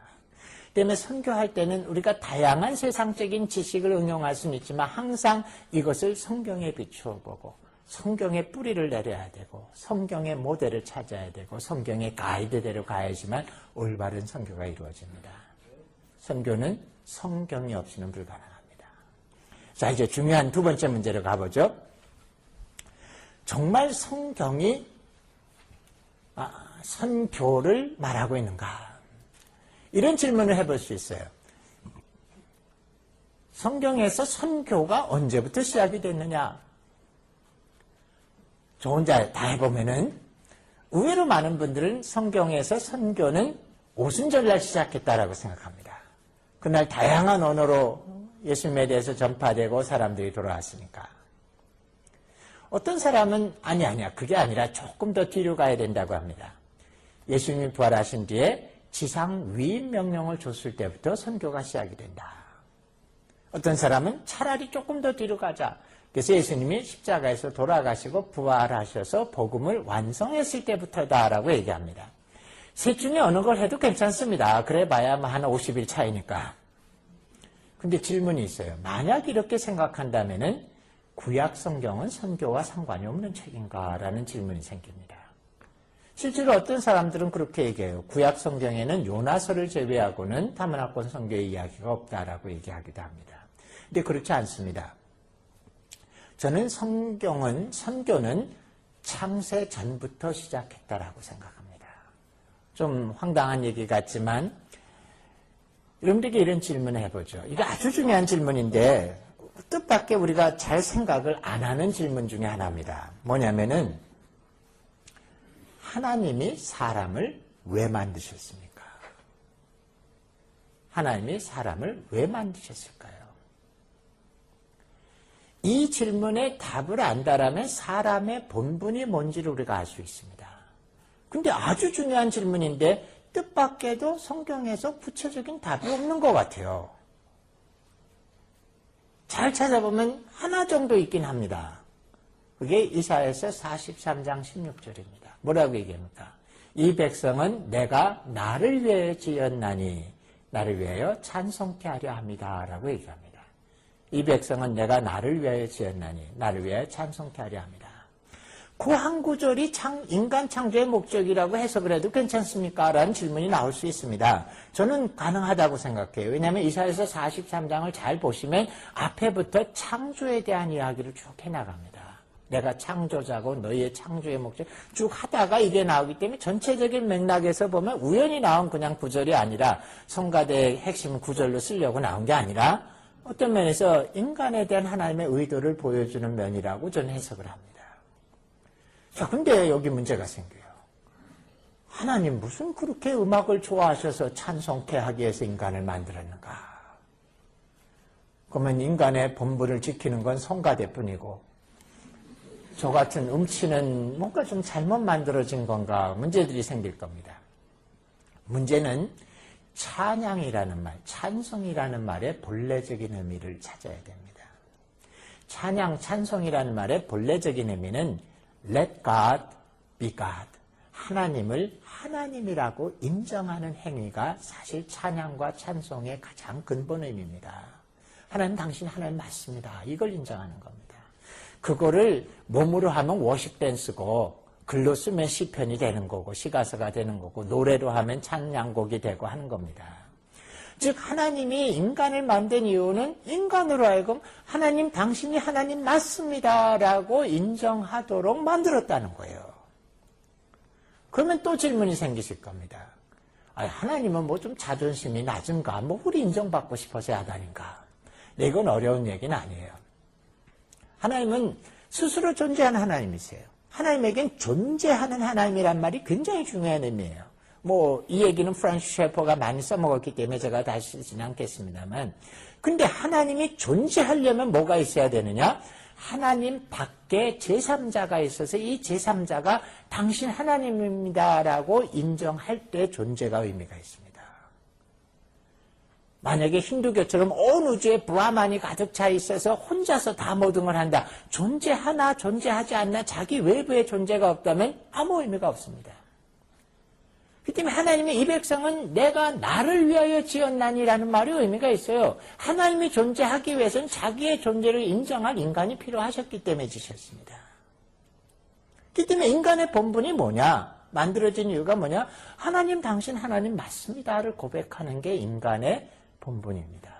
S1: 때문에 선교할 때는 우리가 다양한 세상적인 지식을 응용할 수는 있지만 항상 이것을 성경에 비추어 보고 성경의 뿌리를 내려야 되고 성경의 모델을 찾아야 되고 성경의 가이드대로 가야지만 올바른 선교가 이루어집니다. 선교는 성경이 없이는 불가능합니다. 자, 이제 중요한 두 번째 문제로 가보죠. 정말 성경이 선교를 말하고 있는가? 이런 질문을 해볼 수 있어요. 성경에서 선교가 언제부터 시작이 됐느냐? 저 혼자 다 해보면은 의외로 많은 분들은 성경에서 선교는 오순절날 시작했다라고 생각합니다. 그날 다양한 언어로 예수님에 대해서 전파되고 사람들이 돌아왔으니까. 어떤 사람은 아니야 그게 아니라 조금 더 뒤로 가야 된다고 합니다. 예수님이 부활하신 뒤에 지상 위임 명령을 줬을 때부터 선교가 시작이 된다. 어떤 사람은 차라리 조금 더 뒤로 가자. 그래서 예수님이 십자가에서 돌아가시고 부활하셔서 복음을 완성했을 때부터다라고 얘기합니다. 셋 중에 어느 걸 해도 괜찮습니다. 그래 봐야 한 50일 차이니까. 근데 질문이 있어요. 만약 이렇게 생각한다면은 구약 성경은 선교와 상관이 없는 책인가? 라는 질문이 생깁니다. 실제로 어떤 사람들은 그렇게 얘기해요. 구약 성경에는 요나서를 제외하고는 다문화권 선교의 이야기가 없다라고 얘기하기도 합니다. 근데 그렇지 않습니다. 저는 선교는 창세 전부터 시작했다라고 생각합니다. 좀 황당한 얘기 같지만 여러분들에게 이런 질문을 해보죠. 이거 아주 중요한 질문인데 뜻밖의 우리가 잘 생각을 안 하는 질문 중에 하나입니다. 뭐냐면은 하나님이 사람을 왜 만드셨습니까? 하나님이 사람을 왜 만드셨을까요? 이 질문에 답을 안다라면 사람의 본분이 뭔지를 우리가 알 수 있습니다. 근데 아주 중요한 질문인데 뜻밖에도 성경에서 구체적인 답이 없는 것 같아요. 잘 찾아보면 하나 정도 있긴 합니다. 그게 이사야서 43장 16절입니다. 뭐라고 얘기합니까? 이 백성은 내가 나를 위하여 지었나니 나를 위하여 찬송케 하려 합니다. 라고 얘기합니다. 이 백성은 내가 나를 위하여 지었나니 나를 위하여 찬송케 하려 합니다. 그 한 구절이 인간 창조의 목적이라고 해석을 해도 괜찮습니까? 라는 질문이 나올 수 있습니다. 저는 가능하다고 생각해요. 왜냐하면 이사야서 43장을 잘 보시면 앞에부터 창조에 대한 이야기를 쭉 해나갑니다. 내가 창조자고 너희의 창조의 목적 쭉 하다가 이게 나오기 때문에 전체적인 맥락에서 보면 우연히 나온 그냥 구절이 아니라 성가대의 핵심 구절로 쓰려고 나온 게 아니라 어떤 면에서 인간에 대한 하나님의 의도를 보여주는 면이라고 저는 해석을 합니다. 자, 근데 여기 문제가 생겨요. 하나님 무슨 그렇게 음악을 좋아하셔서 찬송케 하기 위해서 인간을 만들었는가? 그러면 인간의 본분을 지키는 건 성가대뿐이고 저 같은 음치는 뭔가 좀 잘못 만들어진 건가 문제들이 생길 겁니다. 문제는 찬양이라는 말, 찬송이라는 말의 본래적인 의미를 찾아야 됩니다. 찬양, 찬송이라는 말의 본래적인 의미는 Let God be God. 하나님을 하나님이라고 인정하는 행위가 사실 찬양과 찬송의 가장 근본 의미입니다. 하나님 당신 하나님 맞습니다. 이걸 인정하는 겁니다. 그거를 몸으로 하면 워십 댄스고 글로 쓰면 시편이 되는 거고 시가서가 되는 거고 노래로 하면 찬양곡이 되고 하는 겁니다. 즉 하나님이 인간을 만든 이유는 인간으로 하여금 하나님 당신이 하나님 맞습니다 라고 인정하도록 만들었다는 거예요. 그러면 또 질문이 생기실 겁니다. 하나님은 뭐 좀 자존심이 낮은가? 뭐 우리 인정받고 싶어서 야단인가? 네, 이건 어려운 얘기는 아니에요. 하나님은 스스로 존재하는 하나님이세요. 하나님에겐 존재하는 하나님이란 말이 굉장히 중요한 의미예요. 뭐 이 얘기는 프란시스 셰퍼가 많이 써먹었기 때문에 제가 다시 쓰지는 않겠습니다만, 근데 하나님이 존재하려면 뭐가 있어야 되느냐? 하나님 밖에 제3자가 있어서 이 제3자가 당신 하나님입니다라고 인정할 때 존재가 의미가 있습니다. 만약에 힌두교처럼 온 우주에 브라만이 가득 차 있어서 혼자서 다 모든 걸 한다. 존재하나 존재하지 않나 자기 외부에 존재가 없다면 아무 의미가 없습니다. 그 때문에 하나님의 이 백성은 내가 나를 위하여 지었나니라는 말이 의미가 있어요. 하나님이 존재하기 위해서는 자기의 존재를 인정할 인간이 필요하셨기 때문에 지셨습니다. 그 때문에 인간의 본분이 뭐냐? 만들어진 이유가 뭐냐? 하나님 당신 하나님 맞습니다를 고백하는 게 인간의 본분입니다.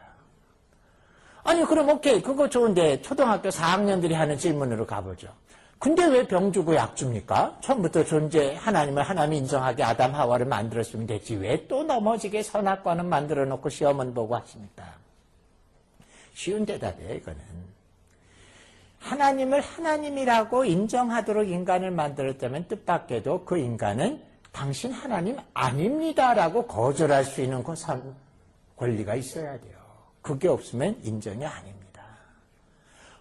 S1: 아니 그럼 오케이 그거 좋은데 초등학교 4학년들이 하는 질문으로 가보죠. 근데 왜 병 주고 약 줍니까? 처음부터 존재 하나님을 하나님 인정하게 아담 하와를 만들었으면 됐지 왜 또 넘어지게 선악과는 만들어 놓고 시험은 보고 하십니까? 쉬운 대답이에요 이거는. 하나님을 하나님이라고 인정하도록 인간을 만들었다면 뜻밖에도 그 인간은 당신 하나님 아닙니다라고 거절할 수 있는 권리가 있어야 돼요. 그게 없으면 인정이 아닙니다.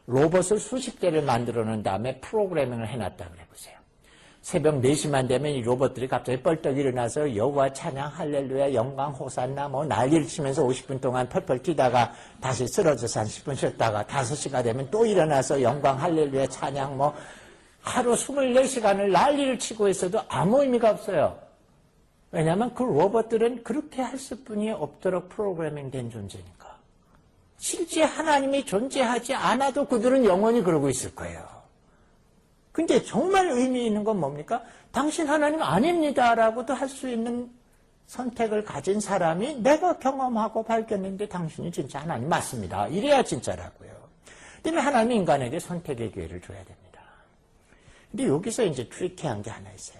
S1: 로봇을 수십 개를 만들어 놓은 다음에 프로그래밍을 해놨다 그래 보세요. 새벽 4시만 되면 이 로봇들이 갑자기 뻘떡 일어나서 여호와 찬양 할렐루야 영광 호산나 뭐 난리를 치면서 50분 동안 펄펄 뛰다가 다시 쓰러져서 한 10분 쉬었다가 5시가 되면 또 일어나서 영광 할렐루야 찬양 뭐 하루 24시간을 난리를 치고 있어도 아무 의미가 없어요. 왜냐하면 그 로봇들은 그렇게 할 수뿐이 없도록 프로그래밍 된 존재니까. 실제 하나님이 존재하지 않아도 그들은 영원히 그러고 있을 거예요. 근데 정말 의미 있는 건 뭡니까? 당신 하나님 아닙니다라고도 할 수 있는 선택을 가진 사람이 내가 경험하고 밝혔는데 당신이 진짜 하나님 맞습니다. 이래야 진짜라고요. 때문에 하나님이 인간에게 선택의 기회를 줘야 됩니다. 근데 여기서 이제 트리키한 게 하나 있어요.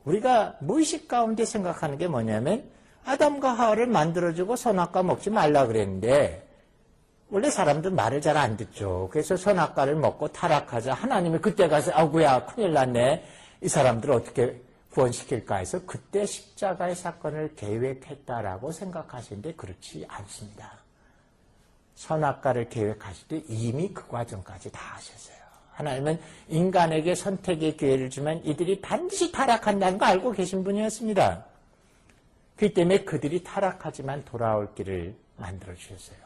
S1: 우리가 무의식 가운데 생각하는 게 뭐냐면 아담과 하와를 만들어주고 선악과 먹지 말라 그랬는데 원래 사람들 말을 잘 안 듣죠. 그래서 선악과를 먹고 타락하자. 하나님이 그때 가서 아구야 큰일 났네. 이 사람들을 어떻게 구원시킬까 해서 그때 십자가의 사건을 계획했다라고 생각하시는데 그렇지 않습니다. 선악과를 계획하실 때 이미 그 과정까지 다 하셨어요. 하나님은 인간에게 선택의 기회를 주면 이들이 반드시 타락한다는 거 알고 계신 분이었습니다. 그렇기 때문에 그들이 타락하지만 돌아올 길을 만들어 주셨어요.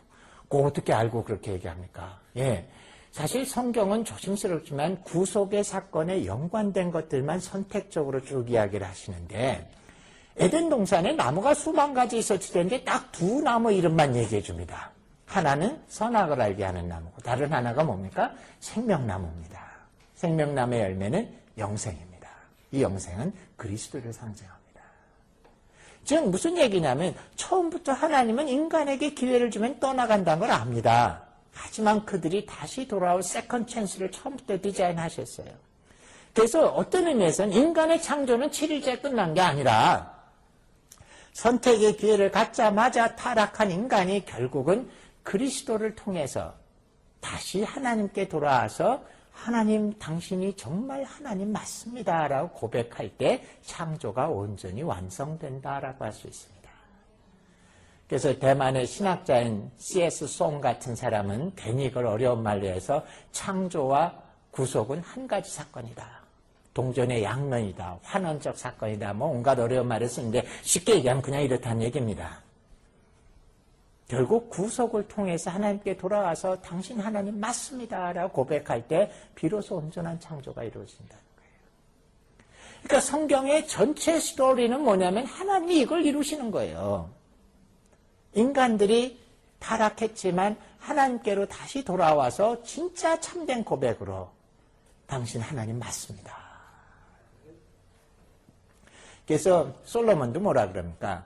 S1: 그거 어떻게 알고 그렇게 얘기합니까? 예. 사실 성경은 조심스럽지만 구속의 사건에 연관된 것들만 선택적으로 쭉 이야기를 하시는데 에덴 동산에 나무가 수만 가지 있었을 텐데 딱 두 나무 이름만 얘기해 줍니다. 하나는 선악을 알게 하는 나무고 다른 하나가 뭡니까? 생명나무입니다. 생명나무의 열매는 영생입니다. 이 영생은 그리스도를 상징합니다. 즉 무슨 얘기냐면 처음부터 하나님은 인간에게 기회를 주면 떠나간다는 걸 압니다. 하지만 그들이 다시 돌아올 세컨 찬스를 처음부터 디자인하셨어요. 그래서 어떤 의미에서는 인간의 창조는 7일째 끝난 게 아니라 선택의 기회를 갖자마자 타락한 인간이 결국은 그리스도를 통해서 다시 하나님께 돌아와서 하나님 당신이 정말 하나님 맞습니다라고 고백할 때 창조가 온전히 완성된다라고 할 수 있습니다. 그래서 대만의 신학자인 C.S. 송 같은 사람은 괜히 이걸 어려운 말로 해서 창조와 구속은 한 가지 사건이다. 동전의 양면이다. 환원적 사건이다. 뭐 온갖 어려운 말을 쓰는데 쉽게 얘기하면 그냥 이렇다는 얘기입니다. 결국 구속을 통해서 하나님께 돌아와서 당신 하나님 맞습니다라고 고백할 때 비로소 온전한 창조가 이루어진다는 거예요. 그러니까 성경의 전체 스토리는 뭐냐면 하나님이 이걸 이루시는 거예요. 인간들이 타락했지만 하나님께로 다시 돌아와서 진짜 참된 고백으로 당신 하나님 맞습니다. 그래서 솔로몬도 뭐라 그럽니까?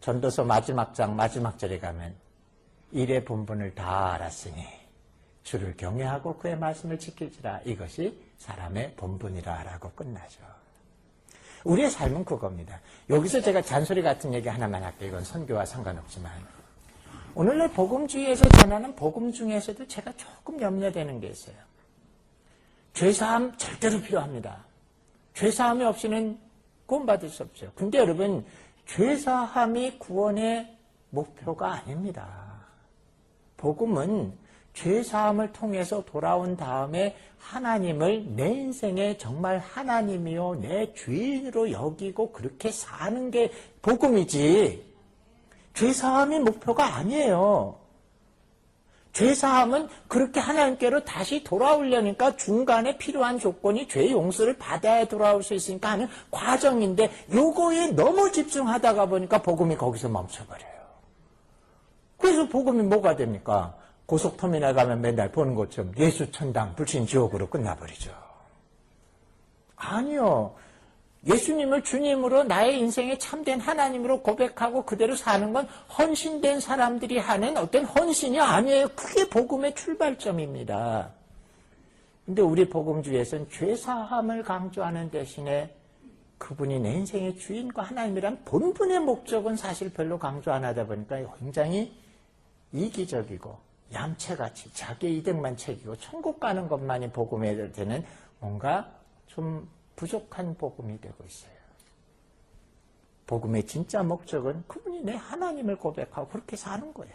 S1: 전도서 마지막 장 마지막 절에 가면 일의 본분을 다 알았으니 주를 경외하고 그의 말씀을 지킬지라 이것이 사람의 본분이라 라고 끝나죠. 우리의 삶은 그겁니다. 여기서 제가 잔소리 같은 얘기 하나만 할게요. 이건 선교와 상관없지만 오늘날 복음주의에서 전하는 복음 중에서도 제가 조금 염려되는 게 있어요. 죄사함 절대로 필요합니다. 죄사함이 없이는 구원받을 수 없죠. 근데 여러분, 죄사함이 구원의 목표가 아닙니다. 복음은 죄사함을 통해서 돌아온 다음에 하나님을 내 인생에 정말 하나님이요 내 주인으로 여기고 그렇게 사는 게 복음이지, 죄사함이 목표가 아니에요. 죄사함은 그렇게 하나님께로 다시 돌아오려니까 중간에 필요한 조건이 죄 용서를 받아야 돌아올 수 있으니까 하는 과정인데, 요거에 너무 집중하다가 보니까 복음이 거기서 멈춰버려요. 그래서 복음이 뭐가 됩니까? 고속터미널 가면 맨날 보는 것처럼 예수 천당 불신 지옥으로 끝나버리죠. 아니요. 예수님을 주님으로 나의 인생에 참된 하나님으로 고백하고 그대로 사는 건 헌신된 사람들이 하는 어떤 헌신이 아니에요. 그게 복음의 출발점입니다. 근데 우리 복음주의에서는 죄사함을 강조하는 대신에 그분이 내 인생의 주인과 하나님이란 본분의 목적은 사실 별로 강조 안 하다 보니까 굉장히 이기적이고 얌체같이 자기 이득만 챙기고 천국 가는 것만이 복음에 되는 뭔가 좀 부족한 복음이 되고 있어요. 복음의 진짜 목적은 그분이 내 하나님을 고백하고 그렇게 사는 거예요.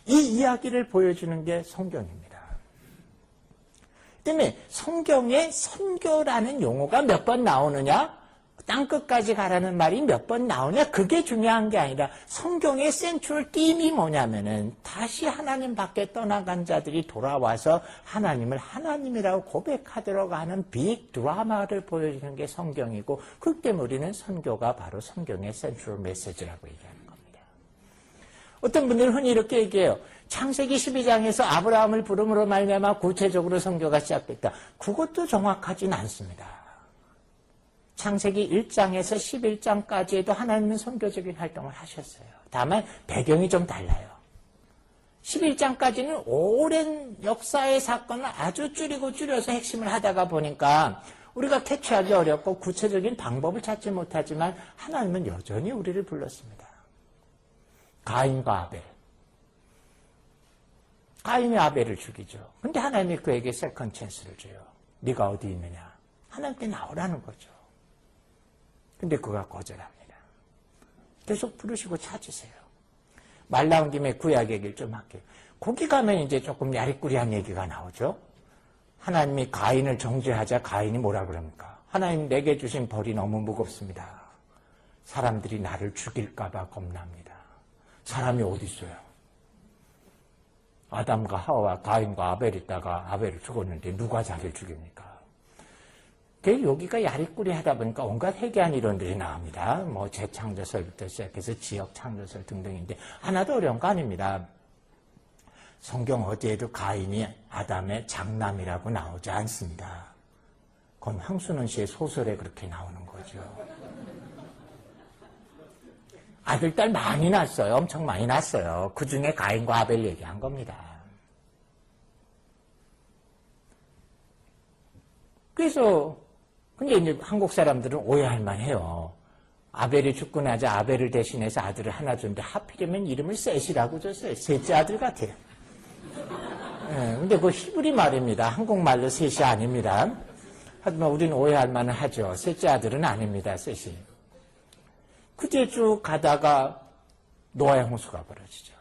S1: 이 이야기를 보여주는 게 성경입니다. 때문에 성경에 선교라는 용어가 몇 번 나오느냐, 땅끝까지 가라는 말이 몇 번 나오냐, 그게 중요한 게 아니라 성경의 센트럴 띠임이 뭐냐면은 다시 하나님 밖에 떠나간 자들이 돌아와서 하나님을 하나님이라고 고백하도록 하는 빅 드라마를 보여주는 게 성경이고, 그렇기 때문에 우리는 선교가 바로 성경의 센트럴 메시지라고 얘기하는 겁니다. 어떤 분들은 흔히 이렇게 얘기해요. 창세기 12장에서 아브라함을 부름으로 말미암아 구체적으로 선교가 시작됐다. 그것도 정확하진 않습니다. 창세기 1장에서 11장까지에도 하나님은 선교적인 활동을 하셨어요. 다만 배경이 좀 달라요. 11장까지는 오랜 역사의 사건을 아주 줄여서 핵심을 하다가 보니까 우리가 캐치하기 어렵고 구체적인 방법을 찾지 못하지만 하나님은 여전히 우리를 불렀습니다. 가인과 아벨. 가인이 아벨을 죽이죠. 근데 하나님이 그에게 세컨 찬스를 줘요. 네가 어디 있느냐. 하나님께 나오라는 거죠. 근데 그가 거절합니다. 계속 부르시고 찾으세요. 말 나온 김에 구약 얘기를 좀 할게요. 거기 가면 이제 조금 야리꾸리한 얘기가 나오죠. 하나님이 가인을 정죄하자 가인이 뭐라 그럽니까? 하나님 내게 주신 벌이 너무 무겁습니다. 사람들이 나를 죽일까 봐 겁납니다. 사람이 어디 있어요? 아담과 하와, 가인과 아벨이 있다가 아벨을 죽었는데 누가 자기를 죽입니까? 여기가 야리꾸리 하다 보니까 온갖 회개한 이론들이 나옵니다. 뭐 재창조설부터 시작해서 지역 창조설 등등인데 하나도 어려운 거 아닙니다. 성경 어디에도 가인이 아담의 장남이라고 나오지 않습니다. 그건 황순원 씨의 소설에 그렇게 나오는 거죠. 아들, 딸 많이 낳았어요. 엄청 많이 낳았어요. 그 중에 가인과 아벨 얘기한 겁니다. 그래서 근데 이제 한국 사람들은 오해할 만해요. 아벨이 죽고 나자 아벨을 대신해서 아들을 하나 줬는데 하필이면 이름을 셋이라고 줬어요. 셋째 아들 같아요. 근데 그 히브리 말입니다. 한국말로 셋이 아닙니다. 하지만 우리는 오해할 만은 하죠. 셋째 아들은 아닙니다. 셋이. 그제 쭉 가다가 노아의 홍수가 벌어지죠.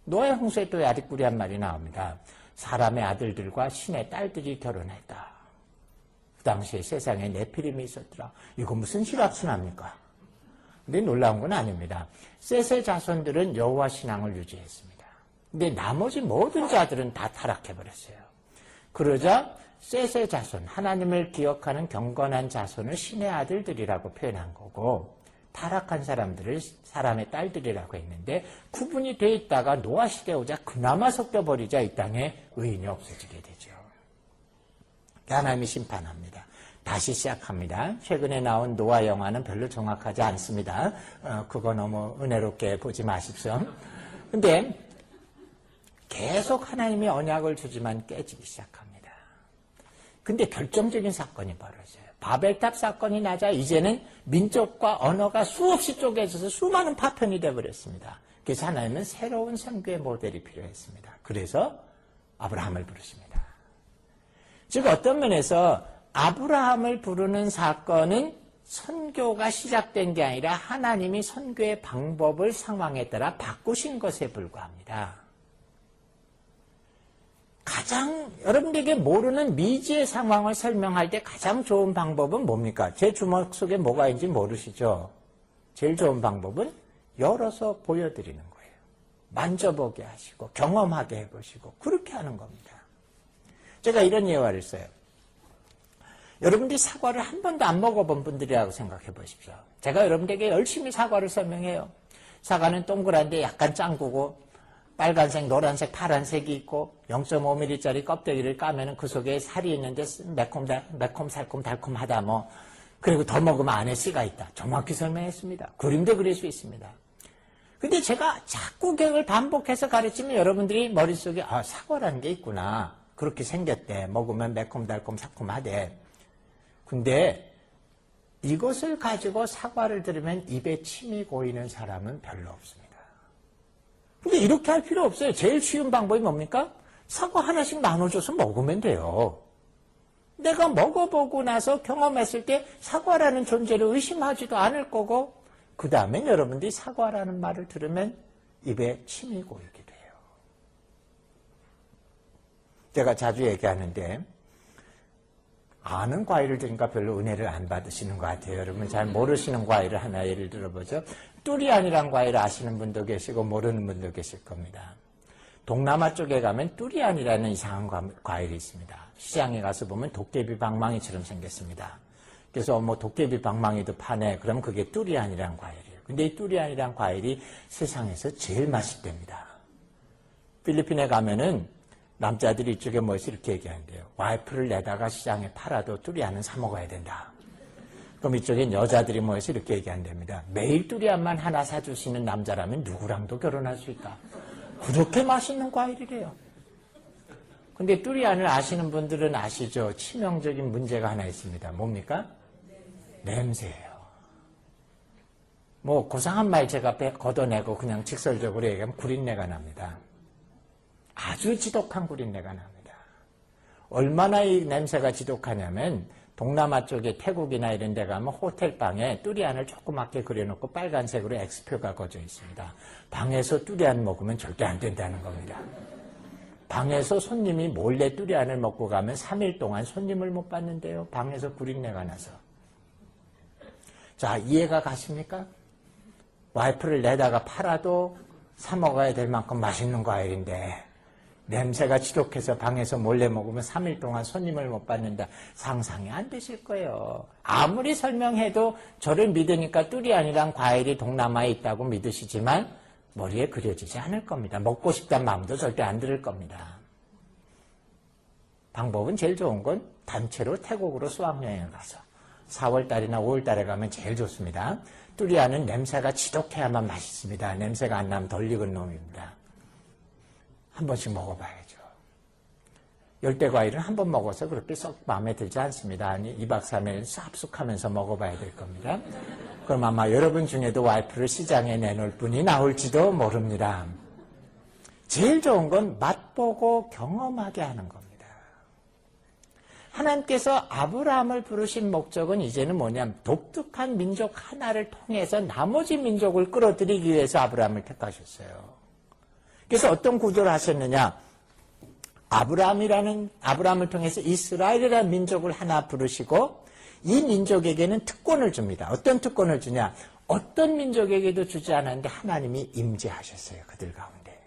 S1: 노아의 홍수에 또 야리꾸리한 말이 나옵니다. 사람의 아들들과 신의 딸들이 결혼했다. 그 당시에 세상에 네피림이 있었더라. 이거 무슨 실학순합니까? 근데 놀라운 건 아닙니다. 셋의 자손들은 여호와 신앙을 유지했습니다. 근데 나머지 모든 자들은 다 타락해버렸어요. 그러자 셋의 자손, 하나님을 기억하는 경건한 자손을 신의 아들들이라고 표현한 거고, 타락한 사람들을 사람의 딸들이라고 했는데, 구분이 돼 있다가 노아 시대에 오자 그나마 섞여버리자 이 땅에 의인이 없어지게 되죠. 하나님이 심판합니다. 다시 시작합니다. 최근에 나온 노아 영화는 별로 정확하지 않습니다. 그거 너무 은혜롭게 보지 마십시오. 근데 계속 하나님이 언약을 주지만 깨지기 시작합니다. 근데 결정적인 사건이 벌어져요. 바벨탑 사건이 나자 이제는 민족과 언어가 수없이 쪼개져서 수많은 파편이 되어버렸습니다. 그래서 하나님은 새로운 선교의 모델이 필요했습니다. 그래서 아브라함을 부르십니다. 즉 어떤 면에서 아브라함을 부르는 사건은 선교가 시작된 게 아니라 하나님이 선교의 방법을 상황에 따라 바꾸신 것에 불과합니다. 가장 여러분들에게 모르는 미지의 상황을 설명할 때 가장 좋은 방법은 뭡니까? 제 주먹 속에 뭐가 있는지 모르시죠? 제일 좋은 방법은 열어서 보여드리는 거예요. 만져보게 하시고 경험하게 해보시고 그렇게 하는 겁니다. 제가 이런 예화를 써요. 여러분들이 사과를 한 번도 안 먹어본 분들이라고 생각해 보십시오. 제가 여러분들에게 열심히 사과를 설명해요. 사과는 동그란데 약간 짱구고 빨간색, 노란색, 파란색이 있고 0.5mm짜리 껍데기를 까면 그 속에 살이 있는데 매콤, 살콤, 달콤하다 뭐 그리고 더 먹으면 안에 씨가 있다. 정확히 설명했습니다. 그림도 그릴 수 있습니다. 근데 제가 자꾸 그걸 반복해서 가르치면 여러분들이 머릿속에 사과라는 게 있구나. 그렇게 생겼대. 먹으면 매콤, 달콤, 새콤하대. 근데 이것을 가지고 사과를 들으면 입에 침이 고이는 사람은 별로 없습니다. 근데 이렇게 할 필요 없어요. 제일 쉬운 방법이 뭡니까? 사과 하나씩 나눠줘서 먹으면 돼요. 내가 먹어보고 나서 경험했을 때 사과라는 존재를 의심하지도 않을 거고 그 다음엔 여러분들이 사과라는 말을 들으면 입에 침이 고이게 돼요. 제가 자주 얘기하는데 아는 과일을 드니까 별로 은혜를 안 받으시는 것 같아요. 여러분 잘 모르시는 과일을 하나 예를 들어보죠. 뚜리안이란 과일 아시는 분도 계시고 모르는 분도 계실 겁니다. 동남아 쪽에 가면 뚜리안이라는 이상한 과일이 있습니다. 시장에 가서 보면 도깨비 방망이처럼 생겼습니다. 그래서 뭐 도깨비 방망이도 파네. 그럼 그게 뚜리안이란 과일이에요. 근데 이 뚜리안이란 과일이 세상에서 제일 맛있답니다. 필리핀에 가면은 남자들이 이쪽에 뭐해서 이렇게 얘기하는데요. 와이프를 내다가 시장에 팔아도 뚜리안은 사 먹어야 된다. 그럼 이쪽엔 여자들이 뭐해서 이렇게 얘기한답니다. 매일 뚜리안만 하나 사주시는 남자라면 누구랑도 결혼할 수 있다. 그렇게 맛있는 과일이래요. 근데 뚜리안을 아시는 분들은 아시죠? 치명적인 문제가 하나 있습니다. 뭡니까? 냄새예요. 뭐 고상한 말 제가 걷어내고 그냥 직설적으로 얘기하면 구린내가 납니다. 아주 지독한 구린내가 납니다. 얼마나 이 냄새가 지독하냐면 동남아 쪽에 태국이나 이런 데 가면 호텔방에 뚜리안을 조그맣게 그려놓고 빨간색으로 X표가 그어져 있습니다. 방에서 뚜리안 먹으면 절대 안 된다는 겁니다. 방에서 손님이 몰래 뚜리안을 먹고 가면 3일 동안 손님을 못 받는데요. 방에서 구린내가 나서. 자, 이해가 가십니까? 와이프를 내다가 팔아도 사 먹어야 될 만큼 맛있는 과일인데 냄새가 지독해서 방에서 몰래 먹으면 3일 동안 손님을 못 받는다. 상상이 안 되실 거예요. 아무리 설명해도 저를 믿으니까 뚜리안이란 과일이 동남아에 있다고 믿으시지만 머리에 그려지지 않을 겁니다. 먹고 싶다는 마음도 절대 안 들을 겁니다. 방법은 제일 좋은 건 단체로 태국으로 수학여행을 가서 4월달이나 5월달에 가면 제일 좋습니다. 뚜리안은 냄새가 지독해야만 맛있습니다. 냄새가 안 나면 덜 익은 놈입니다. 한 번씩 먹어봐야죠. 열대과일은 한 번 먹어서 그렇게 썩 마음에 들지 않습니다. 아니 2박 3일 쌉쑥하면서 먹어봐야 될 겁니다. 그럼 아마 여러분 중에도 와이프를 시장에 내놓을 분이 나올지도 모릅니다. 제일 좋은 건 맛보고 경험하게 하는 겁니다. 하나님께서 아브라함을 부르신 목적은 이제는 뭐냐면 독특한 민족 하나를 통해서 나머지 민족을 끌어들이기 위해서 아브라함을 택하셨어요. 그래서 어떤 구조를 하셨느냐? 아브라함을 통해서 이스라엘이라는 민족을 하나 부르시고 이 민족에게는 특권을 줍니다. 어떤 특권을 주냐? 어떤 민족에게도 주지 않았는데 하나님이 임재하셨어요. 그들 가운데.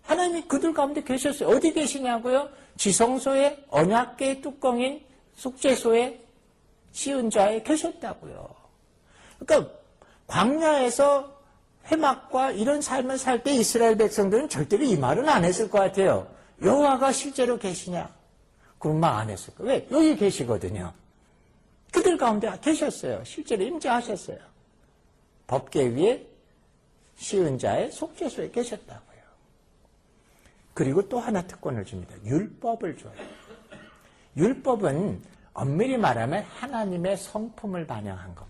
S1: 하나님이 그들 가운데 계셨어요. 어디 계시냐고요? 지성소에 언약궤의 뚜껑인 속죄소에 시은자에 계셨다고요. 그러니까 광야에서 회막과 이런 삶을 살 때 이스라엘 백성들은 절대로 이 말은 안 했을 것 같아요. 여호와가 실제로 계시냐? 그런 말 안 했을 거예요. 왜? 여기 계시거든요. 그들 가운데 계셨어요. 실제로 임재하셨어요. 법궤 위에 시은자의 속죄소에 계셨다고요. 그리고 또 하나 특권을 줍니다. 율법을 줘요. 율법은 엄밀히 말하면 하나님의 성품을 반영한 겁니다.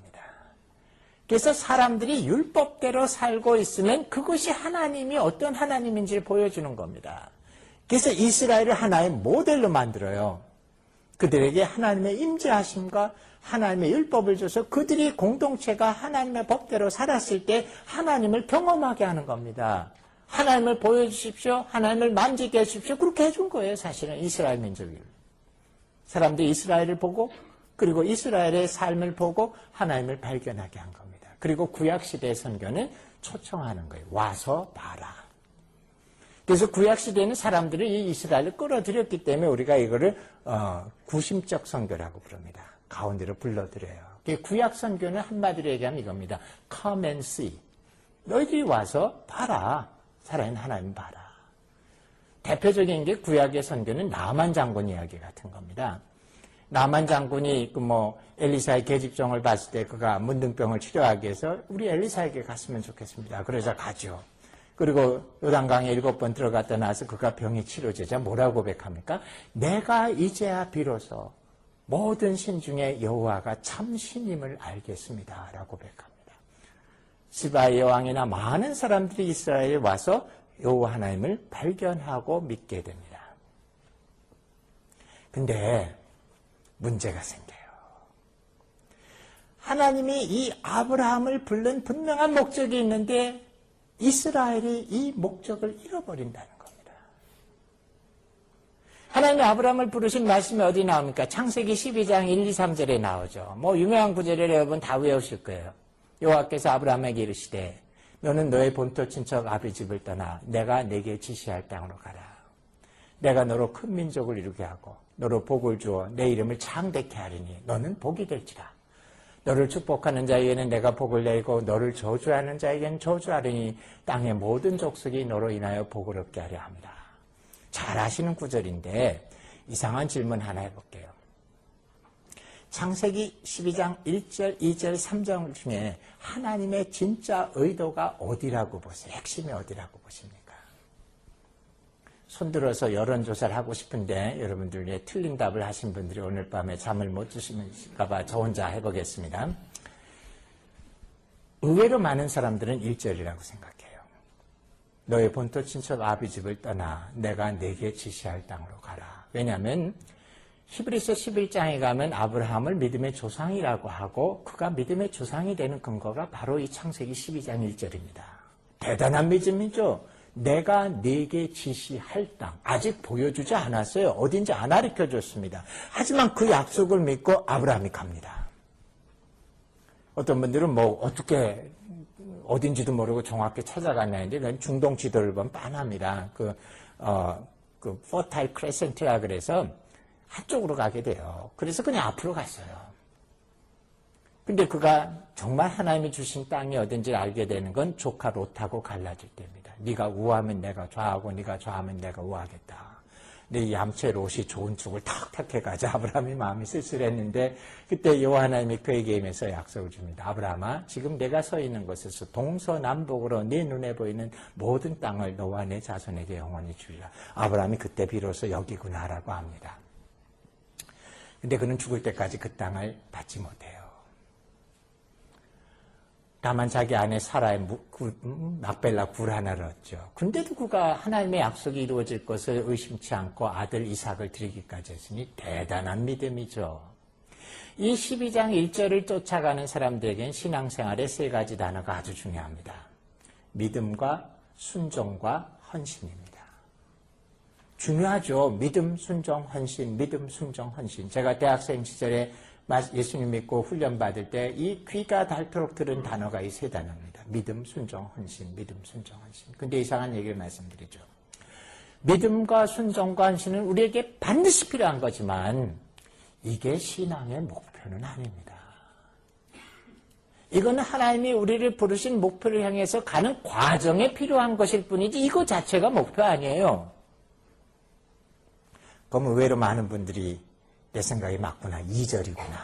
S1: 그래서 사람들이 율법대로 살고 있으면 그것이 하나님이 어떤 하나님인지를 보여주는 겁니다. 그래서 이스라엘을 하나의 모델로 만들어요. 그들에게 하나님의 임재하심과 하나님의 율법을 줘서 그들이 공동체가 하나님의 법대로 살았을 때 하나님을 경험하게 하는 겁니다. 하나님을 보여주십시오. 하나님을 만지게 해주십시오. 그렇게 해준 거예요. 사실은 이스라엘 민족이. 사람들이 이스라엘을 보고 그리고 이스라엘의 삶을 보고 하나님을 발견하게 한 겁니다. 그리고 구약시대의 선교는 초청하는 거예요. 와서 봐라. 그래서 구약시대에는 사람들이 이 이스라엘을 끌어들였기 때문에 우리가 이거를 구심적 선교라고 부릅니다. 가운데로 불러들여요. 구약 선교는 한마디로 얘기하면 이겁니다. Come and see. 너희들이 와서 봐라. 살아있는 하나님 봐라. 대표적인 게 구약의 선교는 나만 장군 이야기 같은 겁니다. 나만 장군이 엘리사의 계집종을 봤을 때 그가 문둥병을 치료하기 위해서 우리 엘리사에게 갔으면 좋겠습니다. 그러자 가죠. 그리고 요단강에 7번 들어갔다 나서 그가 병이 치료되자 뭐라고 고백합니까? 내가 이제야 비로소 모든 신 중에 여호와가 참 신임을 알겠습니다. 라고 고백합니다. 시바의 왕이나 많은 사람들이 이스라엘에 와서 여호와 하나님을 발견하고 믿게 됩니다. 근데 문제가 생겨요. 하나님이 이 아브라함을 부른 분명한 목적이 있는데 이스라엘이 이 목적을 잃어버린다는 겁니다. 하나님이 아브라함을 부르신 말씀이 어디 나옵니까? 창세기 12장 1, 2, 3절에 나오죠. 유명한 구절을 여러분 다 외우실 거예요. 여호와께서 아브라함에게 이르시되 너는 너의 본토 친척 아비 집을 떠나 내가 내게 지시할 땅으로 가라. 내가 너로 큰 민족을 이루게 하고 너로 복을 주어 내 이름을 창대케 하리니 너는 복이 될지라. 너를 축복하는 자에게는 내가 복을 내리고 너를 저주하는 자에게는 저주하리니 땅의 모든 족속이 너로 인하여 복을 얻게 하려 합니다. 잘 아시는 구절인데 이상한 질문 하나 해볼게요. 창세기 12장 1절, 2절, 3절 중에 하나님의 진짜 의도가 어디라고 보세요? 핵심이 어디라고 보십니까? 손들어서 여론조사를 하고 싶은데 여러분들 중에 틀린 답을 하신 분들이 오늘 밤에 잠을 못 주실까 봐 저 혼자 해보겠습니다. 의외로 많은 사람들은 1절이라고 생각해요. 너의 본토 친척 아비 집을 떠나 내가 내게 지시할 땅으로 가라. 왜냐하면 히브리서 11장에 가면 아브라함을 믿음의 조상이라고 하고 그가 믿음의 조상이 되는 근거가 바로 이 창세기 12장 1절입니다. 대단한 믿음이죠. 내가 네게 지시할 땅 아직 보여주지 않았어요. 어딘지 안 가르쳐줬습니다. 하지만 그 약속을 믿고 아브라함이 갑니다. 어떤 분들은 어떻게 어딘지도 모르고 정확히 찾아갔나 했는데 중동 지도를 보면 빤합니다. 포타일 크레센트라 그래서 한쪽으로 가게 돼요. 그래서 그냥 앞으로 갔어요. 근데 그가 정말 하나님이 주신 땅이 어딘지 알게 되는 건 조카 롯하고 갈라질 때입니다. 네가 우하면 내가 좌하고 네가 좌하면 내가 우하겠다. 근데 얌체 롯이 좋은 쪽을 탁 택해가자 아브라함이 마음이 쓸쓸했는데 그때 여호와 하나님이 그에게 임해서 약속을 줍니다. 아브라함아 지금 내가 서 있는 곳에서 동서남북으로 네 눈에 보이는 모든 땅을 너와 내 자손에게 영원히 주리라. 아브라함이 그때 비로소 여기구나라고 합니다. 근데 그는 죽을 때까지 그 땅을 받지 못해요. 다만 자기 아내 사라의 막벨라 굴 하나를 얻죠. 근데도 그가 하나님의 약속이 이루어질 것을 의심치 않고 아들 이삭을 드리기까지 했으니 대단한 믿음이죠. 이 12장 1절을 쫓아가는 사람들에겐 신앙생활의 세 가지 단어가 아주 중요합니다. 믿음과 순종과 헌신입니다. 중요하죠. 믿음, 순종, 헌신, 믿음, 순종, 헌신. 제가 대학생 시절에 예수님 믿고 훈련받을 때 이 귀가 닳도록 들은 단어가 이 세 단어입니다. 믿음, 순종, 헌신, 믿음, 순종, 헌신. 근데 이상한 얘기를 말씀드리죠. 믿음과 순종과 헌신은 우리에게 반드시 필요한 거지만 이게 신앙의 목표는 아닙니다. 이거는 하나님이 우리를 부르신 목표를 향해서 가는 과정에 필요한 것일 뿐이지 이거 자체가 목표 아니에요. 그럼 의외로 많은 분들이 내 생각이 맞구나. 2절이구나.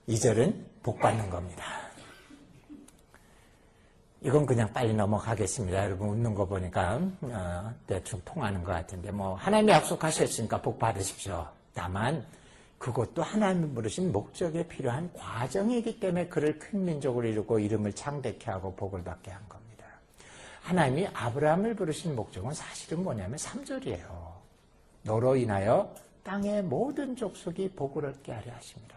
S1: 2절은 복 받는 겁니다. 이건 그냥 빨리 넘어가겠습니다. 여러분 웃는 거 보니까 대충 통하는 것 같은데 하나님이 약속하셨으니까 복 받으십시오. 다만 그것도 하나님이 부르신 목적에 필요한 과정이기 때문에 그를 큰 민족을 이루고 이름을 창대케 하고 복을 받게 한 겁니다. 하나님이 아브라함을 부르신 목적은 사실은 뭐냐면 3절이에요. 너로 인하여 땅의 모든 족속이 복을 얻게 하려 하십니다.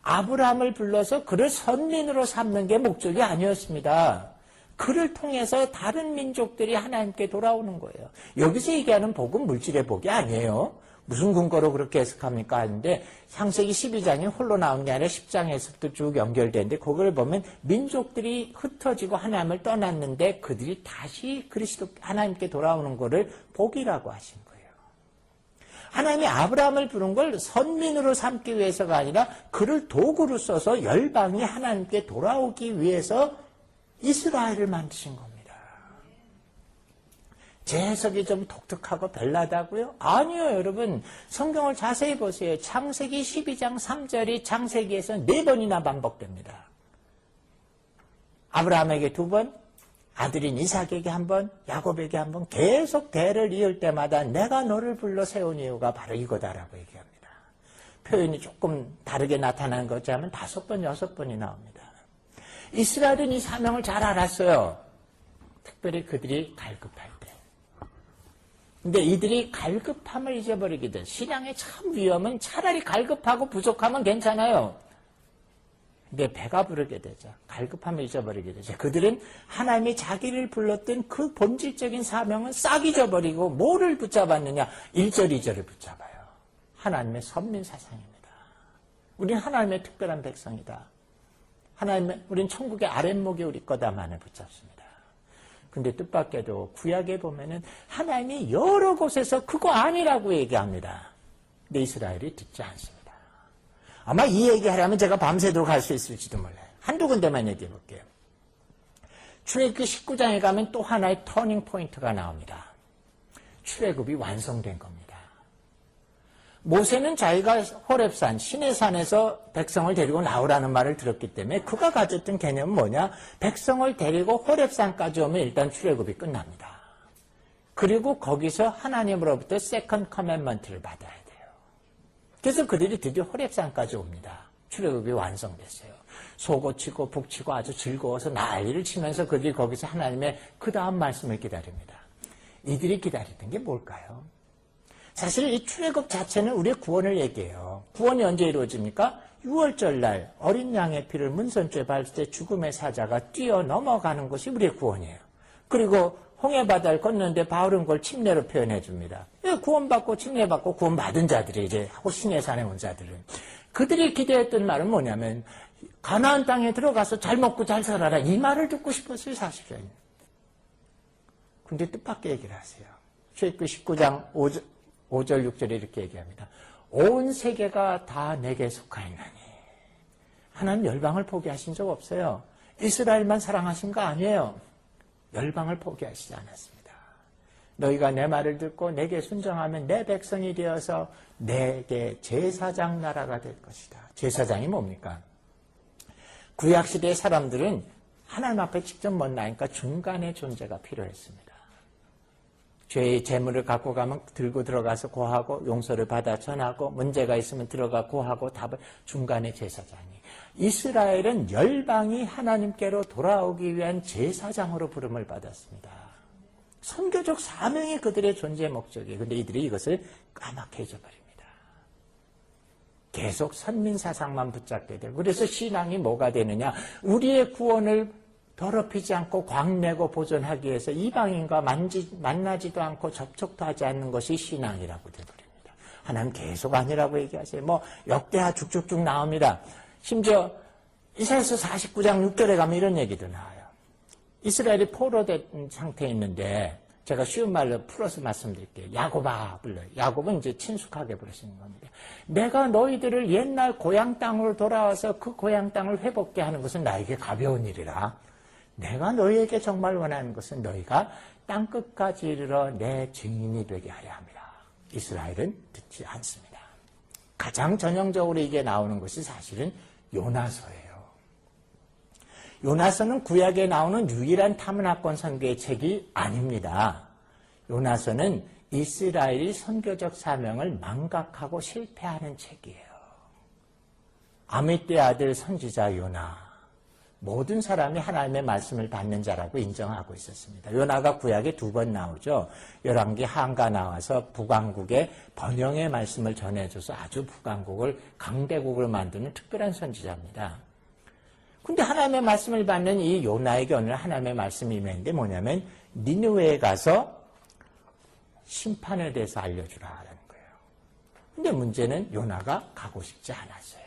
S1: 아브라함을 불러서 그를 선민으로 삼는 게 목적이 아니었습니다. 그를 통해서 다른 민족들이 하나님께 돌아오는 거예요. 여기서 얘기하는 복은 물질의 복이 아니에요. 무슨 근거로 그렇게 해석합니까? 하는데 창세기 12장이 홀로 나온 게 아니라 10장에서부터 쭉 연결되는데 그걸 보면 민족들이 흩어지고 하나님을 떠났는데 그들이 다시 그리스도 하나님께 돌아오는 거를 복이라고 하신 거예요. 하나님이 아브라함을 부른 걸 선민으로 삼기 위해서가 아니라 그를 도구로 써서 열방이 하나님께 돌아오기 위해서 이스라엘을 만드신 겁니다. 제 해석이 좀 독특하고 별나다고요? 아니요, 여러분. 성경을 자세히 보세요. 창세기 12장 3절이 창세기에서 4번이나 반복됩니다. 아브라함에게 2번, 아들인 이삭에게 1번, 야곱에게 1번, 계속 대를 이을 때마다 내가 너를 불러 세운 이유가 바로 이거다라고 얘기합니다. 표현이 조금 다르게 나타나는 것이 하면 5번, 6번이 나옵니다. 이스라엘은 이 사명을 잘 알았어요. 특별히 그들이 갈급할 때. 근데 이들이 갈급함을 잊어버리게 돼. 신앙의 참 위험은 차라리 갈급하고 부족하면 괜찮아요. 근데 배가 부르게 되죠. 갈급함을 잊어버리게 되죠. 그들은 하나님이 자기를 불렀던 그 본질적인 사명은 싹 잊어버리고 뭐를 붙잡았느냐? 1절, 2절을 붙잡아요. 하나님의 선민 사상입니다. 우리는 하나님의 특별한 백성이다. 우린 천국의 아랫목이 우리 거다만을 붙잡습니다. 근데 뜻밖에도 구약에 보면은 하나님이 여러 곳에서 그거 아니라고 얘기합니다. 근데 이스라엘이 듣지 않습니다. 아마 이 얘기하려면 제가 밤새도록 할 수 있을지도 몰라요. 한두 군데만 얘기해 볼게요. 출애굽기 19장에 가면 또 하나의 터닝 포인트가 나옵니다. 출애굽이 완성된 겁니다. 모세는 자기가 호렙산, 시내산에서 백성을 데리고 나오라는 말을 들었기 때문에 그가 가졌던 개념은 뭐냐? 백성을 데리고 호렙산까지 오면 일단 출애굽이 끝납니다. 그리고 거기서 하나님으로부터 세컨드 커맨먼트를 받아야 돼요. 그래서 그들이 드디어 호렙산까지 옵니다. 출애굽이 완성됐어요. 소고치고 북치고 아주 즐거워서 난리를 치면서 그들이 거기서 하나님의 그 다음 말씀을 기다립니다. 이들이 기다리던 게 뭘까요? 사실 이 출애굽 자체는 우리의 구원을 얘기해요. 구원이 언제 이루어집니까? 6월절 날 어린 양의 피를 문선죄 밟을 때 죽음의 사자가 뛰어넘어가는 것이 우리의 구원이에요. 그리고 홍해바다를 건너는데 바울은 그걸 침례로 표현해 줍니다. 구원받고 침례받고 구원받은 자들이 이제 신의 산에 온 자들은 그들이 기대했던 말은 뭐냐면 가나안 땅에 들어가서 잘 먹고 잘 살아라 이 말을 듣고 싶었어요. 사실은. 근데 뜻밖의 얘기를 하세요. 출애굽기 19장 5절 6절에 이렇게 얘기합니다. 온 세계가 다 내게 속하였나니. 하나님 열방을 포기하신 적 없어요. 이스라엘만 사랑하신 거 아니에요. 열방을 포기하시지 않았습니다. 너희가 내 말을 듣고 내게 순종하면 내 백성이 되어서 내게 제사장 나라가 될 것이다. 제사장이 뭡니까? 구약시대의 사람들은 하나님 앞에 직접 못 나니까 중간의 존재가 필요했습니다. 죄의 재물을 갖고 가면 들고 들어가서 고하고 용서를 받아 전하고 문제가 있으면 들어가 고하고 답을 중간에 제사장이. 이스라엘은 열방이 하나님께로 돌아오기 위한 제사장으로 부름을 받았습니다. 선교적 사명이 그들의 존재의 목적이에요. 그런데 이들이 이것을 까맣게 잊어버립니다. 계속 선민사상만 붙잡게 되고 그래서 신앙이 뭐가 되느냐? 우리의 구원을 더럽히지 않고 광내고 보존하기 위해서 이방인과 만나지도 않고 접촉도 하지 않는 것이 신앙이라고 되어버립니다. 하나님 계속 아니라고 얘기하세요. 뭐 역대하 쭉쭉쭉 나옵니다. 심지어 이사야서 49장 6절에 가면 이런 얘기도 나와요. 이스라엘이 포로된 상태에 있는데 제가 쉬운 말로 풀어서 말씀드릴게요. 야곱아 불러요. 야곱은 이제 친숙하게 부르시는 겁니다. 내가 너희들을 옛날 고향 땅으로 돌아와서 그 고향 땅을 회복케 하는 것은 나에게 가벼운 일이라. 내가 너희에게 정말 원하는 것은 너희가 땅끝까지 이르러 내 증인이 되게 하려 합니다. 이스라엘은 듣지 않습니다. 가장 전형적으로 이게 나오는 것이 사실은 요나서예요. 요나서는 구약에 나오는 유일한 타문화권 선교의 책이 아닙니다. 요나서는 이스라엘이 선교적 사명을 망각하고 실패하는 책이에요. 아미떼 아들 선지자 요나, 모든 사람이 하나님의 말씀을 받는 자라고 인정하고 있었습니다. 요나가 구약에 2번 나오죠. 열왕기 하가 나와서 북왕국의 번영의 말씀을 전해줘서 아주 북왕국을 강대국을 만드는 특별한 선지자입니다. 근데 하나님의 말씀을 받는 이 요나에게 오늘 하나님의 말씀이 임했는데 뭐냐면 니느웨에 가서 심판에 대해서 알려주라는 거예요. 근데 문제는 요나가 가고 싶지 않았어요.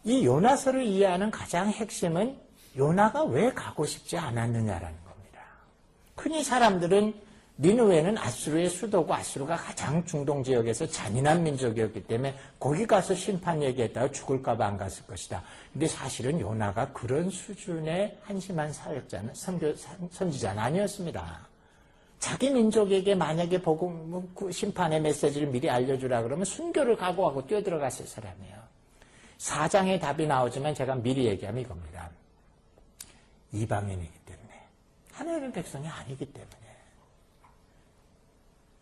S1: 이 요나서를 이해하는 가장 핵심은 요나가 왜 가고 싶지 않았느냐라는 겁니다. 흔히 사람들은 니느웨는 아수르의 수도고 아수르가 가장 중동 지역에서 잔인한 민족이었기 때문에 거기 가서 심판 얘기했다가 죽을까 봐 안 갔을 것이다. 근데 사실은 요나가 그런 수준의 한심한 사역자는 선지자는 아니었습니다. 자기 민족에게 만약에 복음 심판의 메시지를 미리 알려주라 그러면 순교를 각오하고 뛰어들어갔을 사람이에요. 4장의 답이 나오지만 제가 미리 얘기하면 이겁니다. 이방인이기 때문에, 하나님의 백성이 아니기 때문에.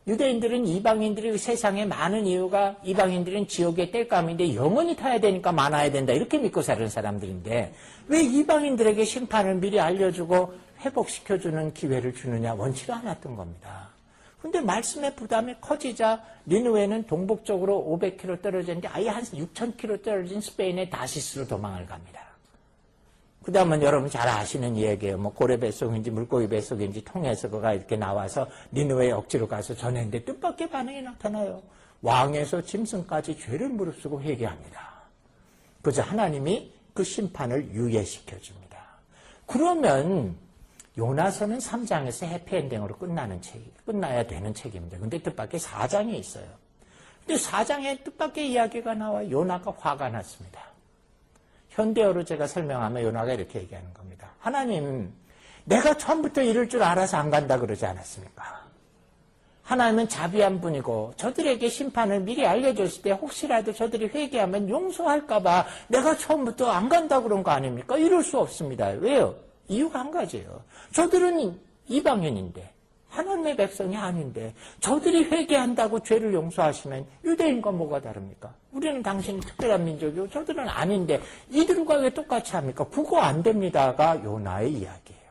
S1: 유대인들은 이방인들이 세상에 많은 이유가 이방인들은 지옥의 땔감인데 영원히 타야 되니까 많아야 된다 이렇게 믿고 사는 사람들인데 왜 이방인들에게 심판을 미리 알려주고 회복시켜주는 기회를 주느냐? 원치가 않았던 겁니다. 근데 말씀의 부담이 커지자 니느웨는 동북쪽으로 500km 떨어졌는데 아예 한 6,000km 떨어진 스페인의 다시스로 도망을 갑니다. 그 다음은 여러분 잘 아시는 이야기예요. 뭐 고래 뱃속인지 물고기 뱃속인지 통해서 그가 이렇게 나와서 니느웨에 억지로 가서 전했는데 뜻밖의 반응이 나타나요. 왕에서 짐승까지 죄를 무릅쓰고 회개합니다. 그래서 하나님이 그 심판을 유예시켜줍니다. 그러면 요나서는 3장에서 해피엔딩으로 끝나야 되는 책입니다. 근데 뜻밖의 4장이 있어요. 근데 4장에 뜻밖의 이야기가 나와 요나가 화가 났습니다. 현대어로 제가 설명하면 요나가 이렇게 얘기하는 겁니다. 하나님, 내가 처음부터 이럴 줄 알아서 안 간다 그러지 않았습니까? 하나님은 자비한 분이고 저들에게 심판을 미리 알려줬을 때 혹시라도 저들이 회개하면 용서할까 봐 내가 처음부터 안 간다 그런 거 아닙니까? 이럴 수 없습니다. 왜요? 이유가 한 가지예요. 저들은 이방인인데 하나님의 백성이 아닌데 저들이 회개한다고 죄를 용서하시면 유대인과 뭐가 다릅니까? 우리는 당신이 특별한 민족이고 저들은 아닌데 이들과 왜 똑같이 합니까? 그거 안 됩니다가 요나의 이야기예요.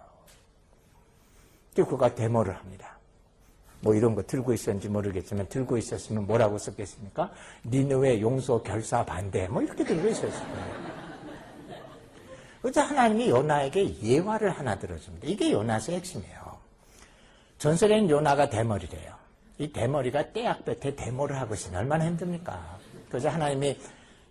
S1: 그가 데모를 합니다. 뭐 이런 거 들고 있었는지 모르겠지만 들고 있었으면 뭐라고 썼겠습니까? 니느웨 용서 결사 반대 뭐 이렇게 들고 있었을 거예요. 그래서 하나님이 요나에게 예화를 하나 들어줍니다. 이게 요나서의 핵심이에요. 전설에는 요나가 대머리래요. 이 대머리가 떼약볕에 데모를 하고 있으면 얼마나 힘듭니까? 그래서 하나님이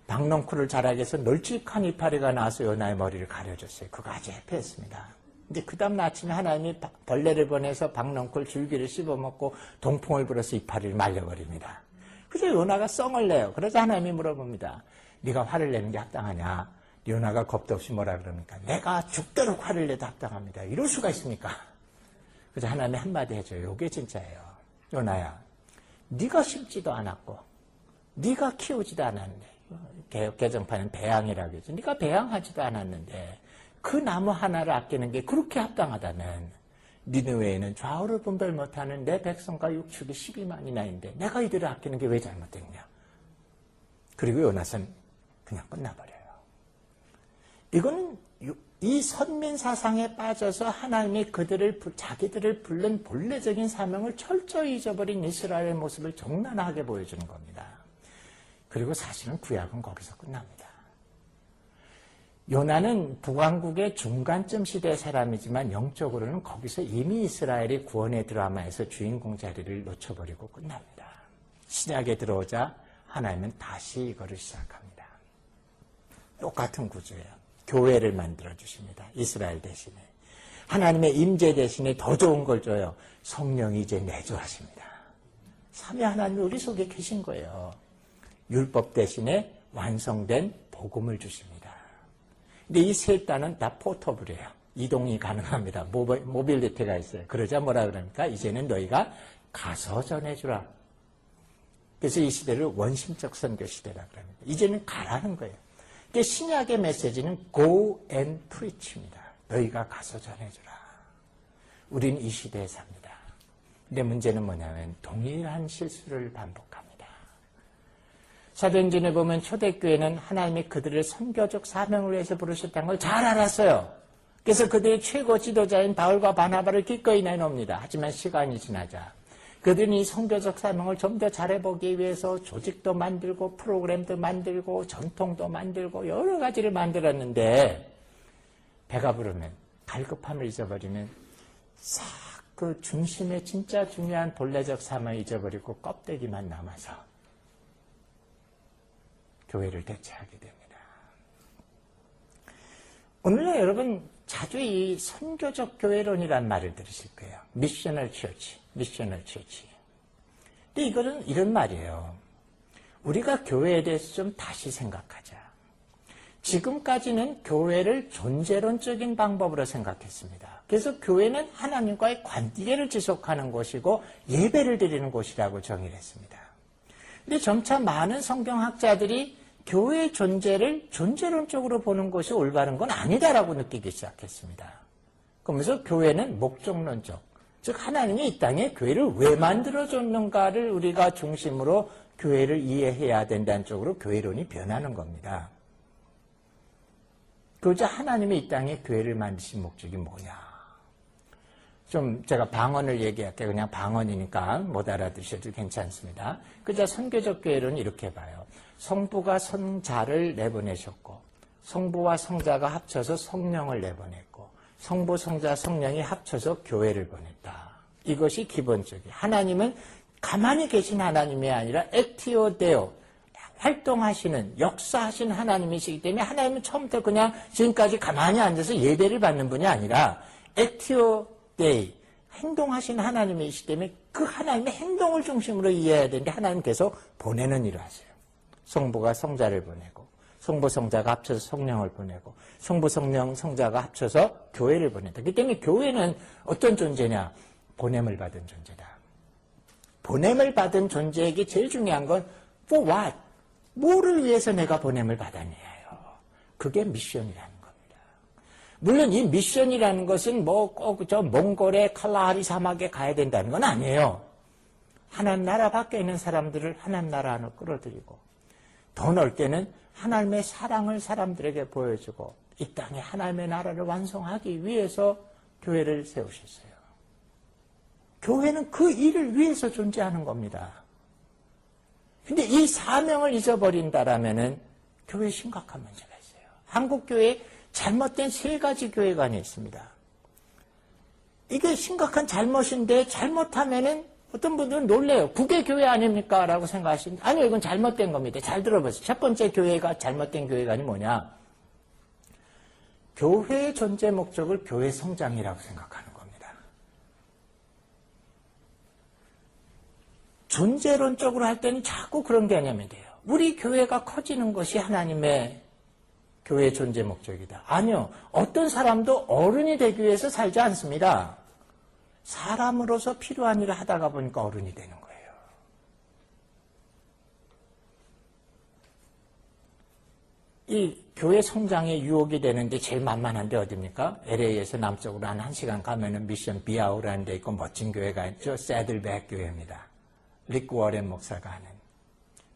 S1: 박넝쿨을 자라게 해서 널찍한 이파리가 나와서 요나의 머리를 가려줬어요. 그거 아주 해피했습니다. 근데 그 다음 아침에 하나님이 벌레를 보내서 박넝쿨 줄기를 씹어먹고 동풍을 불어서 이파리를 말려버립니다. 그래서 요나가 썽을 내요. 그래서 하나님이 물어봅니다. 네가 화를 내는 게 합당하냐? 요나가 겁도 없이 뭐라 그럽니까? 내가 죽도록 화를 내도 합당합니다. 이럴 수가 있습니까? 그래서 하나님이 한마디 해줘요. 이게 진짜예요. 요나야, 네가 심지도 않았고 네가 키우지도 않았는데 개정판은 배양이라고 하죠. 네가 배양하지도 않았는데 그 나무 하나를 아끼는 게 그렇게 합당하다면 니느웨에는 좌우를 분별 못하는 내 백성과 육축이 12만이나 있는데 내가 이들을 아끼는 게 왜 잘못됐냐? 그리고 요나서는 그냥 끝나버려요. 이거는 이 선민 사상에 빠져서 하나님이 자기들을 부른 본래적인 사명을 철저히 잊어버린 이스라엘의 모습을 적나라하게 보여주는 겁니다. 그리고 사실은 구약은 거기서 끝납니다. 요나는 북왕국의 중간쯤 시대의 사람이지만 영적으로는 거기서 이미 이스라엘이 구원의 드라마에서 주인공 자리를 놓쳐버리고 끝납니다. 신약에 들어오자 하나님은 다시 이거를 시작합니다. 똑같은 구조예요. 교회를 만들어주십니다. 이스라엘 대신에. 하나님의 임재 대신에 더 좋은 걸 줘요. 성령이 이제 내주하십니다. 삼위 하나님이 우리 속에 계신 거예요. 율법 대신에 완성된 복음을 주십니다. 근데 이 세 단은 다 포터블이에요. 이동이 가능합니다. 모빌리티가 있어요. 그러자 뭐라 그럽니까? 이제는 너희가 가서 전해주라. 그래서 이 시대를 원심적 선교 시대라 그럽니다. 이제는 가라는 거예요. 신약의 메시지는 Go and Preach입니다. 너희가 가서 전해주라. 우린 이 시대에 삽니다. 근데 문제는 뭐냐면 동일한 실수를 반복합니다. 사도행전에 보면 초대교회는 하나님이 그들을 선교적 사명을 위해서 부르셨다는 걸 잘 알았어요. 그래서 그들의 최고 지도자인 바울과 바나바를 기꺼이 내놓습니다. 하지만 시간이 지나자 그들은 이 선교적 사명을 좀 더 잘해보기 위해서 조직도 만들고 프로그램도 만들고 전통도 만들고 여러 가지를 만들었는데 배가 부르면 갈급함을 잊어버리면 싹 그 중심의 진짜 중요한 본래적 사명을 잊어버리고 껍데기만 남아서 교회를 대체하게 됩니다. 오늘날 여러분 자주 이 선교적 교회론이란 말을 들으실 거예요. 미셔널 처치, 미셔널 처치. 근데 이거는 이런 말이에요. 우리가 교회에 대해서 좀 다시 생각하자. 지금까지는 교회를 존재론적인 방법으로 생각했습니다. 그래서 교회는 하나님과의 관계를 지속하는 곳이고 예배를 드리는 곳이라고 정의를 했습니다. 근데 점차 많은 성경학자들이 교회의 존재를 존재론적으로 보는 것이 올바른 건 아니다라고 느끼기 시작했습니다. 그러면서 교회는 목적론적, 즉 하나님이 이 땅에 교회를 왜 만들어줬는가를 우리가 중심으로 교회를 이해해야 된다는 쪽으로 교회론이 변하는 겁니다. 그저 하나님이 이 땅에 교회를 만드신 목적이 뭐냐. 좀 제가 방언을 얘기할게요. 그냥 방언이니까 못 알아들으셔도 괜찮습니다. 그저 선교적 교회론은 이렇게 봐요. 성부가 성자를 내보내셨고 성부와 성자가 합쳐서 성령을 내보냈고 성부, 성자, 성령이 합쳐서 교회를 보냈다. 이것이 기본적이에요. 하나님은 가만히 계신 하나님이 아니라 액티오 데오, 활동하시는, 역사하신 하나님이시기 때문에 하나님은 처음부터 그냥 지금까지 가만히 앉아서 예배를 받는 분이 아니라 액티오 데이, 행동하신 하나님이시기 때문에 그 하나님의 행동을 중심으로 이해해야 되는데 하나님 계속 보내는 일을 하세요. 성부가 성자를 보내고 성부, 성자가 합쳐서 성령을 보내고 성부, 성령, 성자가 합쳐서 교회를 보낸다. 그렇기 때문에 교회는 어떤 존재냐? 보냄을 받은 존재다. 보냄을 받은 존재에게 제일 중요한 건 for what? 뭐를 위해서 내가 보냄을 받았냐예요. 그게 미션이라는 겁니다. 물론 이 미션이라는 것은 뭐 꼭 저 몽골의 칼라하리 사막에 가야 된다는 건 아니에요. 하나님 나라 밖에 있는 사람들을 하나님 나라 안으로 끌어들이고 더 넓게는 하나님의 사랑을 사람들에게 보여주고 이 땅에 하나님의 나라를 완성하기 위해서 교회를 세우셨어요. 교회는 그 일을 위해서 존재하는 겁니다. 근데 이 사명을 잊어버린다라면은 교회에 심각한 문제가 있어요. 한국 교회에 잘못된 세 가지 교회관이 있습니다. 이게 심각한 잘못인데 잘못하면은 어떤 분들은 놀래요. 그게 교회 아닙니까? 라고 생각하시는데 아니요, 이건 잘못된 겁니다. 잘 들어보세요. 첫 번째 교회가 잘못된 교회관이 뭐냐? 교회의 존재 목적을 교회 성장이라고 생각하는 겁니다. 존재론적으로 할 때는 자꾸 그런 개념이 돼요. 우리 교회가 커지는 것이 하나님의 교회의 존재 목적이다. 아니요. 어떤 사람도 어른이 되기 위해서 살지 않습니다. 사람으로서 필요한 일을 하다가 보니까 어른이 되는 거예요. 이 교회 성장에 유혹이 되는데 제일 만만한데 어디입니까? LA에서 남쪽으로 한 1시간 가면은 미션 비아우라는 데 있고 멋진 교회가 있죠. 새들백 교회입니다. 릭 워렌 목사가 하는.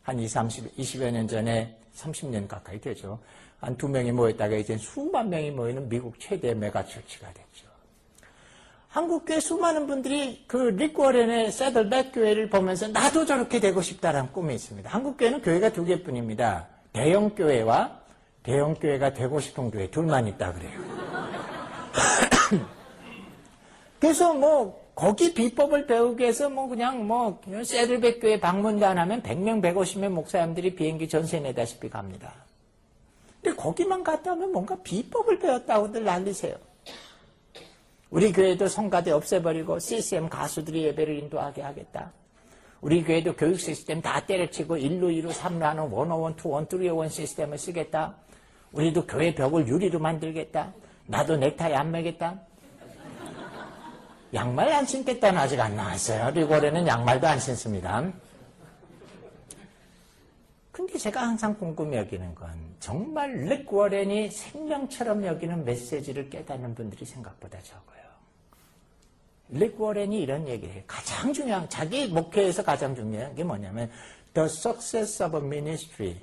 S1: 한 20여 년 전에 30년 가까이 되죠. 한 2명이 모였다가 이제 수만 명이 모이는 미국 최대 메가처치가 됐죠. 한국교회 수많은 분들이 그 릭 워렌의 새들백 교회를 보면서 나도 저렇게 되고 싶다라는 꿈이 있습니다. 한국교회는 교회가 2개뿐입니다. 대형교회와 대형교회가 되고 싶은 교회 둘만 있다 그래요. 그래서 뭐 거기 비법을 배우기 위해서 뭐 그냥 뭐 새들백 교회 방문단 하면 100명, 150명 목사님들이 비행기 전세 내다시피 갑니다. 근데 거기만 갔다 오면 뭔가 비법을 배웠다고들 난리세요. 우리 교회도 성가대 없애버리고 CCM 가수들이 예배를 인도하게 하겠다. 우리 교회도 교육 시스템 다 때려치고 1루, 2루, 3루 하는 101, 201, 301 시스템을 쓰겠다. 우리도 교회 벽을 유리로 만들겠다. 나도 넥타이 안 매겠다. 양말 안 신겠다는 아직 안 나왔어요. 릭 워렌은 양말도 안 신습니다. 근데 제가 항상 궁금해 여기는 건 정말 릭 워렌이 생명처럼 여기는 메시지를 깨닫는 분들이 생각보다 적어요. 릭 워렌이 이런 얘기를 해요. 가장 중요한, 자기 목회에서 가장 중요한 게 뭐냐면 The success of a ministry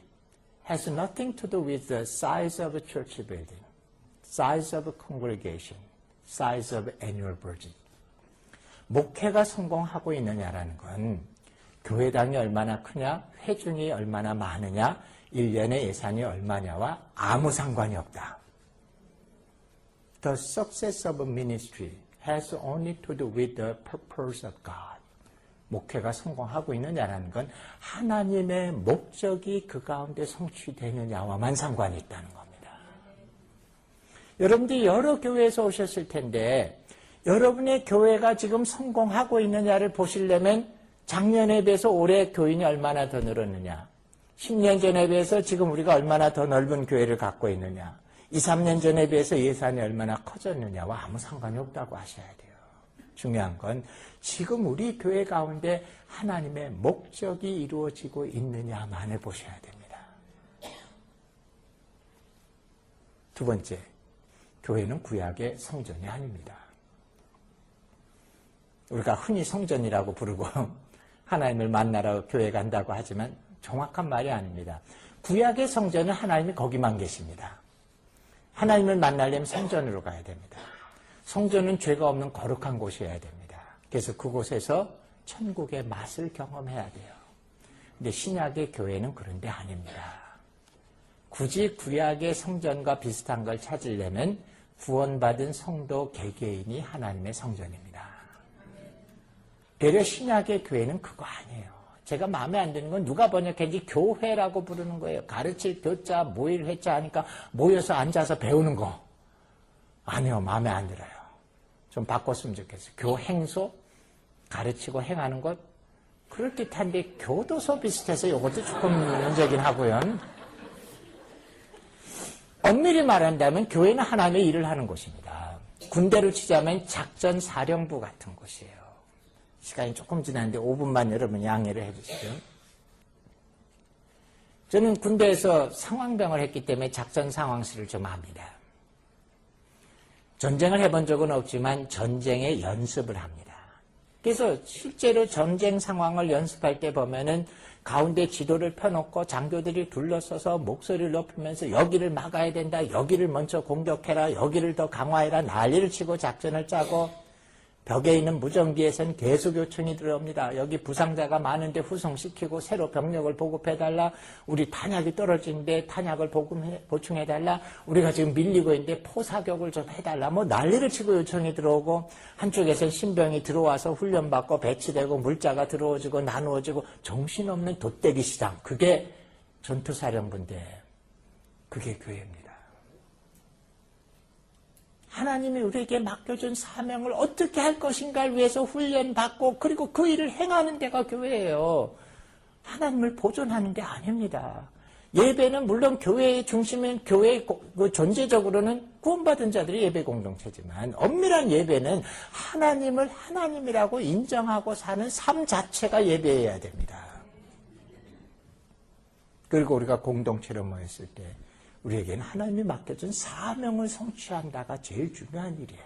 S1: has nothing to do with the size of a church building, size of a congregation, size of annual budget. 목회가 성공하고 있느냐라는 건 교회당이 얼마나 크냐, 회중이 얼마나 많으냐, 1년의 예산이 얼마냐와 아무 상관이 없다. The success of a ministry has only to do with the purpose of God. 목회가 성공하고 있느냐라는 건 하나님의 목적이 그 가운데 성취되느냐와만 상관이 있다는 겁니다. 여러분들이 여러 교회에서 오셨을 텐데 여러분의 교회가 지금 성공하고 있느냐를 보시려면 작년에 비해서 올해 교인이 얼마나 더 늘었느냐, 10년 전에 비해서 지금 우리가 얼마나 더 넓은 교회를 갖고 있느냐, 2, 3년 전에 비해서 예산이 얼마나 커졌느냐와 아무 상관이 없다고 하셔야 돼요. 중요한 건 지금 우리 교회 가운데 하나님의 목적이 이루어지고 있느냐만을 보셔야 됩니다. 두 번째, 교회는 구약의 성전이 아닙니다. 우리가 흔히 성전이라고 부르고 하나님을 만나러 교회 간다고 하지만 정확한 말이 아닙니다. 구약의 성전은 하나님이 거기만 계십니다. 하나님을 만나려면 성전으로 가야 됩니다. 성전은 죄가 없는 거룩한 곳이어야 됩니다. 그래서 그곳에서 천국의 맛을 경험해야 돼요. 근데 신약의 교회는 그런 데 아닙니다. 굳이 구약의 성전과 비슷한 걸 찾으려면 구원받은 성도 개개인이 하나님의 성전입니다. 되려 신약의 교회는 그거 아니에요. 제가 마음에 안 드는 건 누가 번역했는지 교회라고 부르는 거예요. 가르칠 교자, 모일 회자 하니까 모여서 앉아서 배우는 거. 아니요, 마음에 안 들어요. 좀 바꿨으면 좋겠어요. 교행소, 가르치고 행하는 것, 그럴듯한데 교도소 비슷해서 이것도 조금 문제긴 하고요. 엄밀히 말한다면 교회는 하나님의 일을 하는 곳입니다. 군대로 치자면 작전사령부 같은 곳이에요. 시간이 조금 지났는데 5분만 여러분 양해를 해주시죠. 저는 군대에서 상황병을 했기 때문에 작전 상황실을 좀 압니다. 전쟁을 해본 적은 없지만 전쟁의 연습을 합니다. 그래서 실제로 전쟁 상황을 연습할 때 보면은 가운데 지도를 펴놓고 장교들이 둘러서서 목소리를 높이면서 여기를 막아야 된다, 여기를 먼저 공격해라, 여기를 더 강화해라, 난리를 치고 작전을 짜고, 벽에 있는 무전기에서는 계속 요청이 들어옵니다. 여기 부상자가 많은데 후송시키고 새로 병력을 보급해달라. 우리 탄약이 떨어지는데 탄약을 보충해달라. 우리가 지금 밀리고 있는데 포사격을 좀 해달라. 뭐 난리를 치고 요청이 들어오고, 한쪽에서는 신병이 들어와서 훈련받고 배치되고 물자가 들어오지고 나누어지고 정신없는 돛대기 시장. 그게 전투사령부인데 그게 교회입니다. 하나님이 우리에게 맡겨준 사명을 어떻게 할 것인가를 위해서 훈련받고 그리고 그 일을 행하는 데가 교회예요. 하나님을 보존하는 게 아닙니다. 예배는 물론 교회의 중심은 교회 존재적으로는 구원받은 자들이 예배 공동체지만 엄밀한 예배는 하나님을 하나님이라고 인정하고 사는 삶 자체가 예배여야 됩니다. 그리고 우리가 공동체로 모였을 때 우리에게는 하나님이 맡겨준 사명을 성취한다가 제일 중요한 일이에요.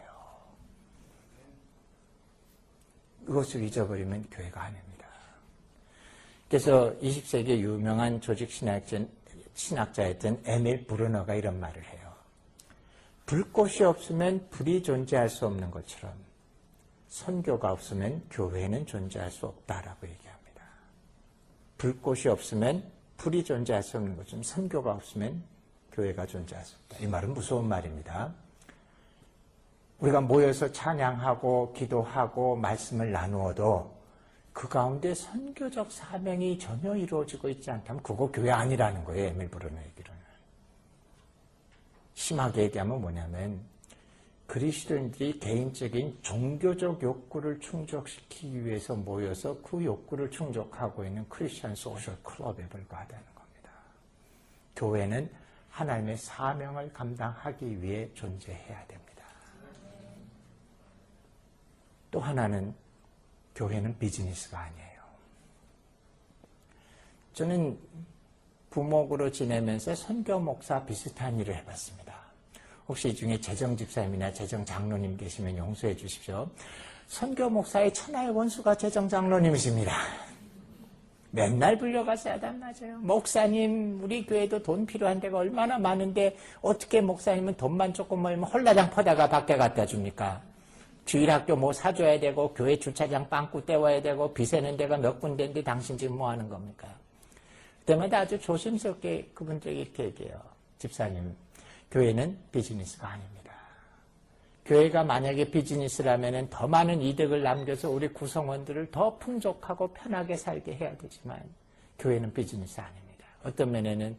S1: 그것을 잊어버리면 교회가 아닙니다. 그래서 20세기 유명한 조직 신학자였던 에밀 브루너가 이런 말을 해요. 불꽃이 없으면 불이 존재할 수 없는 것처럼 선교가 없으면 교회는 존재할 수 없다라고 얘기합니다. 불꽃이 없으면 불이 존재할 수 없는 것처럼 선교가 없으면 교회가 존재할 수 없다. 이 말은 무서운 말입니다. 우리가 모여서 찬양하고 기도하고 말씀을 나누어도 그 가운데 선교적 사명이 전혀 이루어지고 있지 않다면 그거 교회 아니라는 거예요. 에밀 브루너 얘기로는. 심하게 얘기하면 뭐냐면 그리스도인들이 개인적인 종교적 욕구를 충족시키기 위해서 모여서 그 욕구를 충족하고 있는 크리스천 소셜 클럽에 불과하다는 겁니다. 교회는 하나님의 사명을 감당하기 위해 존재해야 됩니다. 또 하나는 교회는 비즈니스가 아니에요. 저는 부목으로 지내면서 선교 목사 비슷한 일을 해봤습니다. 혹시 이 중에 재정 집사님이나 재정 장로님 계시면 용서해 주십시오. 선교 목사의 천하의 원수가 재정장로님이십니다. 맨날 불려가서 하단 맞아요. 목사님, 우리 교회도 돈 필요한 데가 얼마나 많은데 어떻게 목사님은 돈만 조금 모이면 홀라당 퍼다가 밖에 갖다 줍니까? 주일학교 뭐 사줘야 되고 교회 주차장 빵꾸 떼워야 되고 비세는 데가 몇 군데인데 당신 지금 뭐 하는 겁니까? 그때마다 아주 조심스럽게 그분들에게 이렇게 얘기해요. 집사님, 교회는 비즈니스가 아닙니다. 교회가 만약에 비즈니스라면 더 많은 이득을 남겨서 우리 구성원들을 더 풍족하고 편하게 살게 해야 되지만 교회는 비즈니스 아닙니다. 어떤 면에는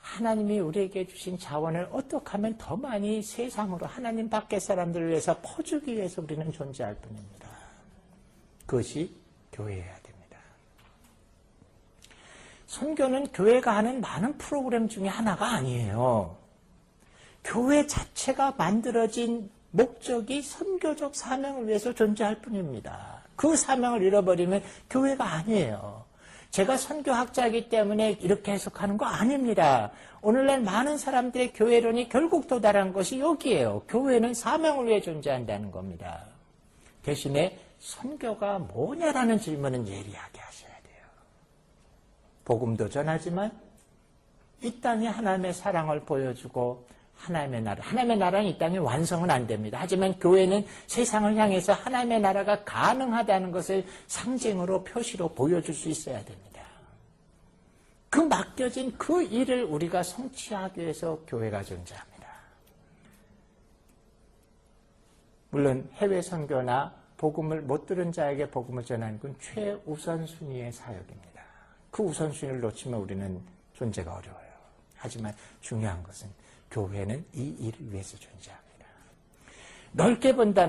S1: 하나님이 우리에게 주신 자원을 어떻게 하면 더 많이 세상으로 하나님 밖의 사람들을 위해서 퍼주기 위해서 우리는 존재할 뿐입니다. 그것이 교회여야 됩니다. 선교는 교회가 하는 많은 프로그램 중에 하나가 아니에요. 교회 자체가 만들어진 목적이 선교적 사명을 위해서 존재할 뿐입니다. 그 사명을 잃어버리면 교회가 아니에요. 제가 선교학자이기 때문에 이렇게 해석하는 거 아닙니다. 오늘날 많은 사람들의 교회론이 결국 도달한 것이 여기에요. 교회는 사명을 위해 존재한다는 겁니다. 대신에 선교가 뭐냐라는 질문은 예리하게 하셔야 돼요. 복음도 전하지만 이 땅에 하나님의 사랑을 보여주고 하나님의 나라는 이 땅에 완성은 안 됩니다. 하지만 교회는 세상을 향해서 하나님의 나라가 가능하다는 것을 상징으로 표시로 보여줄 수 있어야 됩니다. 그 맡겨진 그 일을 우리가 성취하기 위해서 교회가 존재합니다. 물론 해외 선교나 복음을 못 들은 자에게 복음을 전하는 건 최우선순위의 사역입니다. 그 우선순위를 놓치면 우리는 존재가 어려워요. 하지만 중요한 것은 교회는 이 일을 위해서 존재합니다. 넓게 본다면